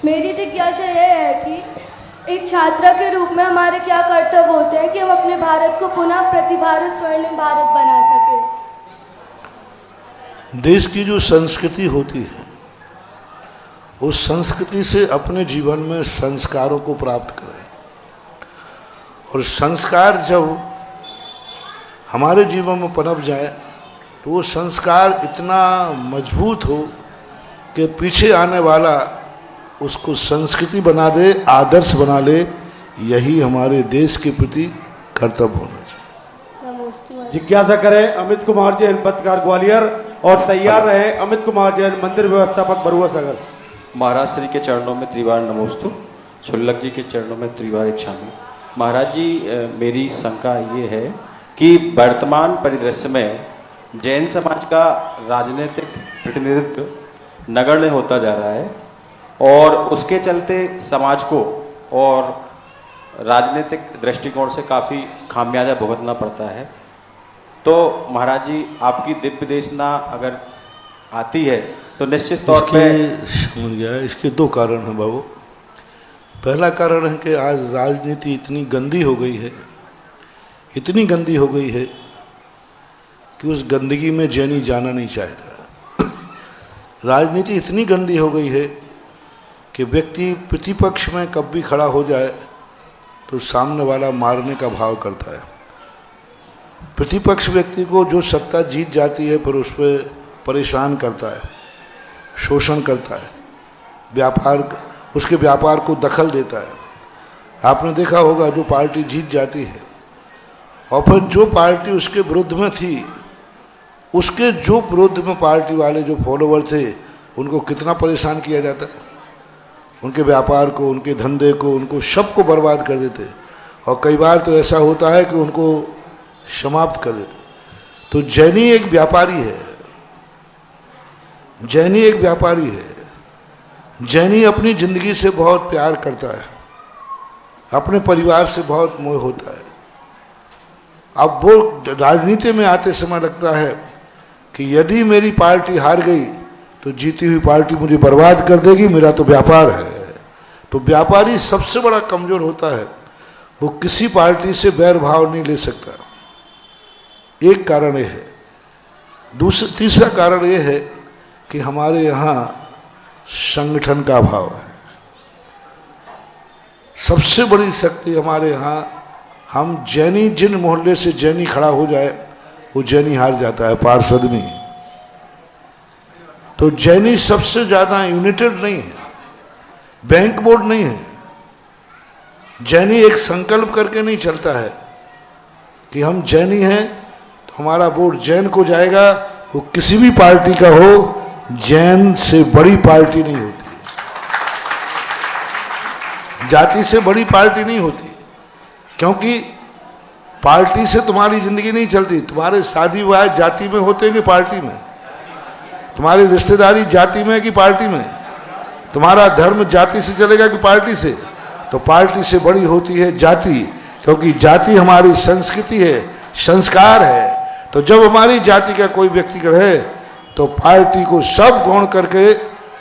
मेरी जिज्ञासा यह है कि एक छात्रा के रूप में हमारे क्या कर्तव्य होते हैं कि हम अपने भारत को पुनः प्रतिभारत स्वर्णिम भारत बना सकें। देश की जो संस्कृति होती है उस संस्कृति से अपने जीवन में संस्कारों को प्राप्त करें। और संस्कार जब हमारे जीवन में पनप जाए तो वो संस्कार इतना मजबूत हो कि पीछे आने वाला उसको संस्कृति बना दे, आदर्श बना ले। यही हमारे देश के प्रति कर्तव्य होना चाहिए। जिज्ञासा करें अमित कुमार जैन, पत्रकार, ग्वालियर। और तैयार रहे अमित कुमार जैन, मंदिर व्यवस्थापक, बरुआ सागर। महाराज श्री के चरणों में त्रिवार नमोस्तु, शुल्लक जी के चरणों में त्रिवार इच्छामी। महाराज जी, मेरी शंका ये है कि वर्तमान परिदृश्य में जैन समाज का राजनीतिक प्रतिनिधित्व नगण्य होता जा रहा है और उसके चलते समाज को और राजनीतिक दृष्टिकोण से काफ़ी खामियाजा भुगतना पड़ता है। तो महाराज जी, आपकी दिव्य देशना अगर आती है तो निश्चित तौर पे समझ गया। इसके दो कारण हैं बाबू। पहला कारण है कि आज राजनीति इतनी गंदी हो गई है, इतनी गंदी हो गई है कि उस गंदगी में जैनी जाना नहीं चाहता। राजनीति इतनी गंदी हो गई है कि व्यक्ति प्रतिपक्ष में कब भी खड़ा हो जाए तो सामने वाला मारने का भाव करता है। प्रतिपक्ष व्यक्ति को जो सत्ता जीत जाती है फिर उस पर परेशान करता है, शोषण करता है, उसके व्यापार को दखल देता है। आपने देखा होगा जो पार्टी जीत जाती है और फिर जो पार्टी उसके विरुद्ध में थी, उसके जो विरुद्ध में पार्टी वाले जो फॉलोवर थे उनको कितना परेशान किया जाता है, उनके व्यापार को, उनके धंधे को, उनको सबको बर्बाद कर देते। और कई बार तो ऐसा होता है कि उनको समाप्त कर देते। तो जैनी एक व्यापारी है, जैनी एक व्यापारी है। जैनी अपनी जिंदगी से बहुत प्यार करता है, अपने परिवार से बहुत मोह होता है। अब वो राजनीति में आते समय लगता है कि यदि मेरी पार्टी हार गई तो जीती हुई पार्टी मुझे बर्बाद कर देगी, मेरा तो व्यापार है। तो व्यापारी सबसे बड़ा कमजोर होता है, वो किसी पार्टी से बैर भाव नहीं ले सकता। एक कारण ये है। तीसरा कारण ये है कि हमारे यहाँ संगठन का अभाव है। सबसे बड़ी शक्ति हमारे यहाँ, हम जैनी, जिन मोहल्ले से जैनी खड़ा हो जाए वो जैनी हार जाता है, पार्षद में। तो जैनी सबसे ज्यादा यूनाइटेड नहीं है, बैंक बोर्ड नहीं है। जैनी एक संकल्प करके नहीं चलता है कि हम जैनी हैं तो हमारा वोट जैन को जाएगा। वो किसी भी पार्टी का हो, जैन से बड़ी पार्टी नहीं होती, जाति से बड़ी पार्टी नहीं होती। क्योंकि पार्टी से तुम्हारी जिंदगी नहीं चलती। तुम्हारे शादी विवाह जाति में होते हैं कि पार्टी में? तुम्हारी रिश्तेदारी जाति में कि पार्टी में? तुम्हारा धर्म जाति से चलेगा कि पार्टी से? तो पार्टी से बड़ी होती है जाति, क्योंकि जाति हमारी संस्कृति है, संस्कार है। तो जब हमारी जाति का कोई व्यक्ति रहे तो पार्टी को सब गौण करके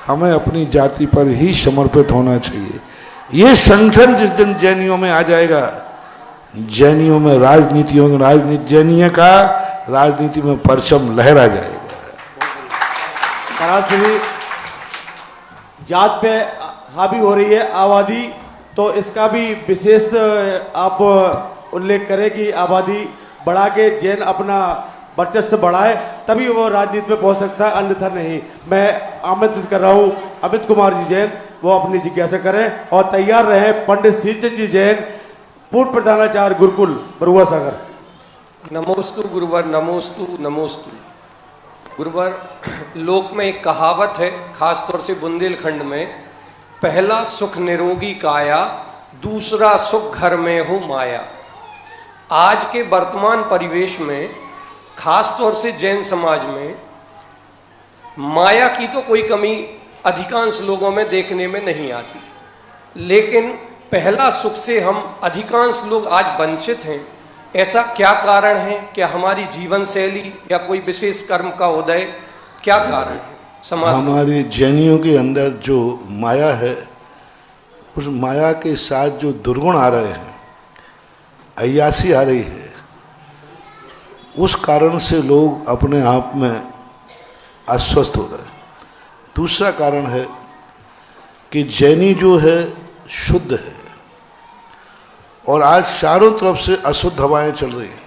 हमें अपनी जाति पर ही समर्पित होना चाहिए। ये संगठन जिस दिन जैनियों में आ जाएगा, जैनियों में जैनियों का राजनीति में परचम लहरा जाएगा। सरासरी जात पे हावी हो रही है आबादी, तो इसका भी विशेष आप उल्लेख करें कि आबादी बढ़ा के जैन अपना वर्चस्व बढ़ाए, तभी वो राजनीति में पहुंच सकता है, अन्यथा नहीं। मैं आमंत्रित कर रहा हूं अमित कुमार जी जैन, वो अपनी जिज्ञासा करें और तैयार रहे पंडित श्रीचंद जी जैन, पूर्व प्रधानाचार्य गुरुकुल बरुआ सागर। नमोस्तु गुरुवर, नमोस्तु नमोस्तु गुरुवर। लोक में एक कहावत है, खासतौर से बुंदेलखंड में, पहला सुख निरोगी काया, दूसरा सुख घर में हो माया। आज के वर्तमान परिवेश में, खासतौर से जैन समाज में, माया की तो कोई कमी अधिकांश लोगों में देखने में नहीं आती, लेकिन पहला सुख से हम अधिकांश लोग आज वंचित हैं। ऐसा क्या कारण है? क्या हमारी जीवन शैली या कोई विशेष कर्म का उदय, क्या कारण है? हमारे जैनियों के अंदर जो माया है, उस माया के साथ जो दुर्गुण आ रहे हैं, अय्यासी आ रही है, उस कारण से लोग अपने आप में अस्वस्थ हो रहे हैं। दूसरा कारण है कि जैनी जो है शुद्ध है, और आज चारों तरफ से अशुद्ध हवाएं चल रही हैं।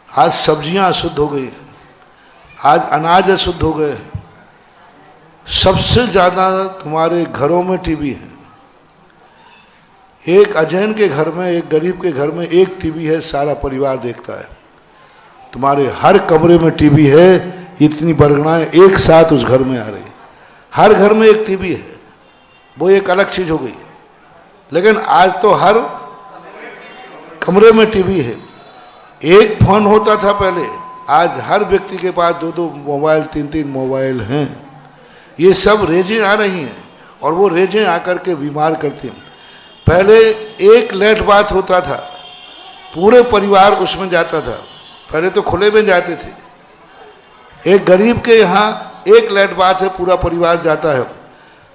आज सब्जियां अशुद्ध हो गई, आज अनाज अशुद्ध हो गए। सबसे ज्यादा तुम्हारे घरों में टीबी है। एक अजैन के घर में, एक गरीब के घर में एक टीबी है, सारा परिवार देखता है। तुम्हारे हर कमरे में टीबी है, इतनी बरगनाएं एक साथ उस घर में आ रही। हर घर में एक टीबी है, वो एक अलग चीज हो गई। लेकिन आज तो हर कमरे में टीवी है। एक फोन होता था पहले, आज हर व्यक्ति के पास 2-2 मोबाइल, 3-3 मोबाइल हैं। ये सब रेजें आ रही हैं और वो रेजें आकर के बीमार करती हैं। पहले एक लेट बात होता था, पूरे परिवार उसमें जाता था। पहले तो खुले में जाते थे। एक गरीब के यहाँ एक लैट बात है, पूरा परिवार जाता है।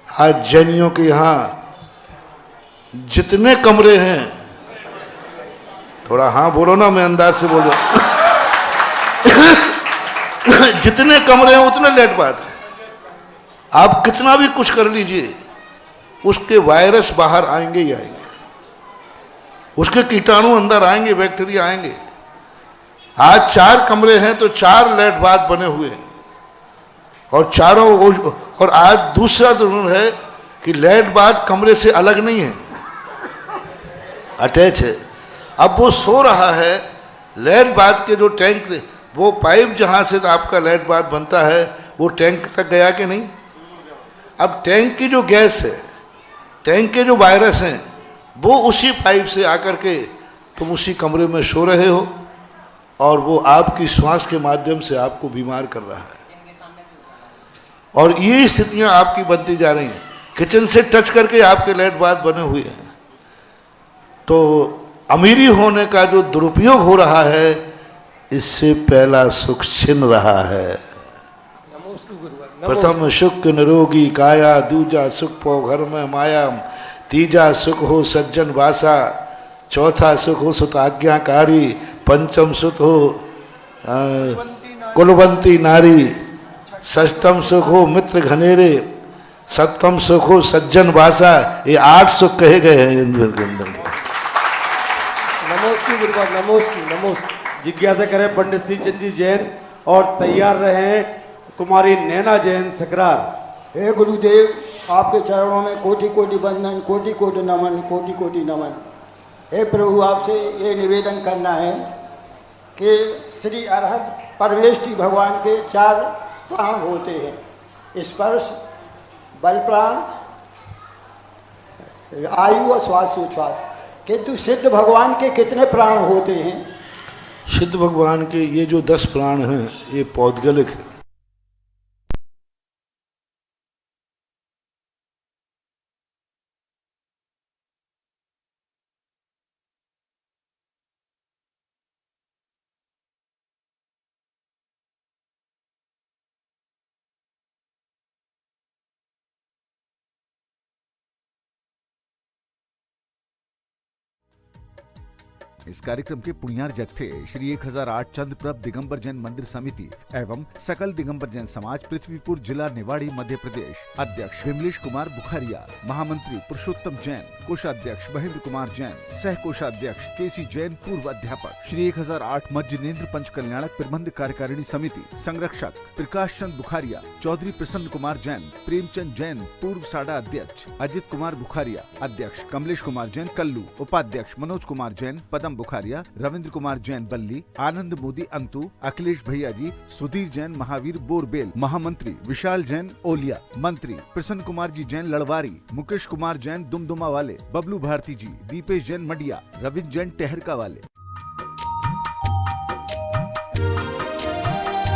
आज जैनियों के यहाँ जितने कमरे हैं, थोड़ा हाँ बोलो ना, मैं अंदाज से बोल रहा जितने कमरे हैं उतने लैट बात है। आप कितना भी कुछ कर लीजिए, उसके वायरस बाहर आएंगे ही आएंगे, उसके कीटाणु अंदर आएंगे, बैक्टीरिया आएंगे। आज 4 कमरे हैं तो 4 लैट बाथ बने हुए हैं, और चारों, और आज दूसरा जरूर है कि लैट बाथ कमरे से अलग नहीं है, अटैच है। अब वो सो रहा है, लैट बाथ के जो टैंक, वो पाइप जहां से आपका लैट बाथ बनता है वो टैंक तक गया कि नहीं। अब टैंक की जो गैस है, टैंक के जो वायरस हैं, वो उसी पाइप से आकर के तुम उसी कमरे में सो रहे हो, और वो आपकी श्वास के माध्यम से आपको बीमार कर रहा है। और ये स्थितियां आपकी बनती जा रही हैं। किचन से टच करके आपके लैट बाथ बने हुए हैं। तो अमीरी होने का जो दुरुपयोग हो रहा है, इससे पहला सुख छिन रहा है। प्रथम सुख निरोगी काया, दूजा सुख पो घर में माया, तीजा सुख हो सज्जन वासा, चौथा सुख हो सुत आज्ञाकारी, पंचम सुख हो कुलवंती नारी, षष्टम सुख हो मित्र घनेरे, सप्तम सुख हो सज्जन वासा। ये 8 सुख कहे गए हैं इनके अंदर। नमोस्तु गुरुवर, नमोस्तु नमोस्तु। जिज्ञासा करें पंडित श्री चंद जी जैन, और तैयार रहे कुमारी नैना जैन सकरार। हे गुरुदेव, आपके चरणों में कोटि कोटि वंदन, कोटि कोटि नमन, कोटि कोटि नमन। हे प्रभु, आपसे ये निवेदन करना है कि श्री अरहत परमेष्टि भगवान के 4 प्राण होते हैं, स्पर्श, बल प्राण, आयु और श्वासोच्छ्वास। किंतु सिद्ध भगवान के कितने प्राण होते हैं? सिद्ध भगवान के ये जो 10 प्राण हैं, ये पौद्गलिक है। इस कार्यक्रम के पुण्यार्जक थे श्री 1008 चंद्रप्रभ दिगंबर जैन मंदिर समिति एवं सकल दिगंबर जैन समाज पृथ्वीपुर जिला निवाड़ी मध्य प्रदेश। अध्यक्ष विमलेश कुमार बुखारिया, महामंत्री पुरुषोत्तम जैन, कोषाध्यक्ष महेंद्र कुमार जैन, सह कोषाध्यक्ष केसी जैन, पूर्व अध्यापक। श्री 1008 मज्जिनेन्द्र पंच कल्याणक प्रबंध कार्यकारिणी समिति संरक्षक प्रकाश चंद बुखारिया, चौधरी प्रसन्न कुमार जैन, प्रेमचंद जैन, पूर्व साडा अध्यक्ष, अजित कुमार बुखारिया, अध्यक्ष कमलेश कुमार जैन कल्लू, उपाध्यक्ष मनोज कुमार जैन, पदम बुखारिया, रविंद्र कुमार जैन बल्ली, आनंद मोदी अंतु, अखिलेश भैया जी, सुधीर जैन महावीर बोरबेल, महामंत्री विशाल जैन ओलिया, मंत्री प्रसन्न कुमार जी जैन लड़वारी, मुकेश कुमार जैन दुमदुमा वाले, बबलू भारती जी, दीपेश जैन मडिया, रविंद्र जैन टहरका वाले।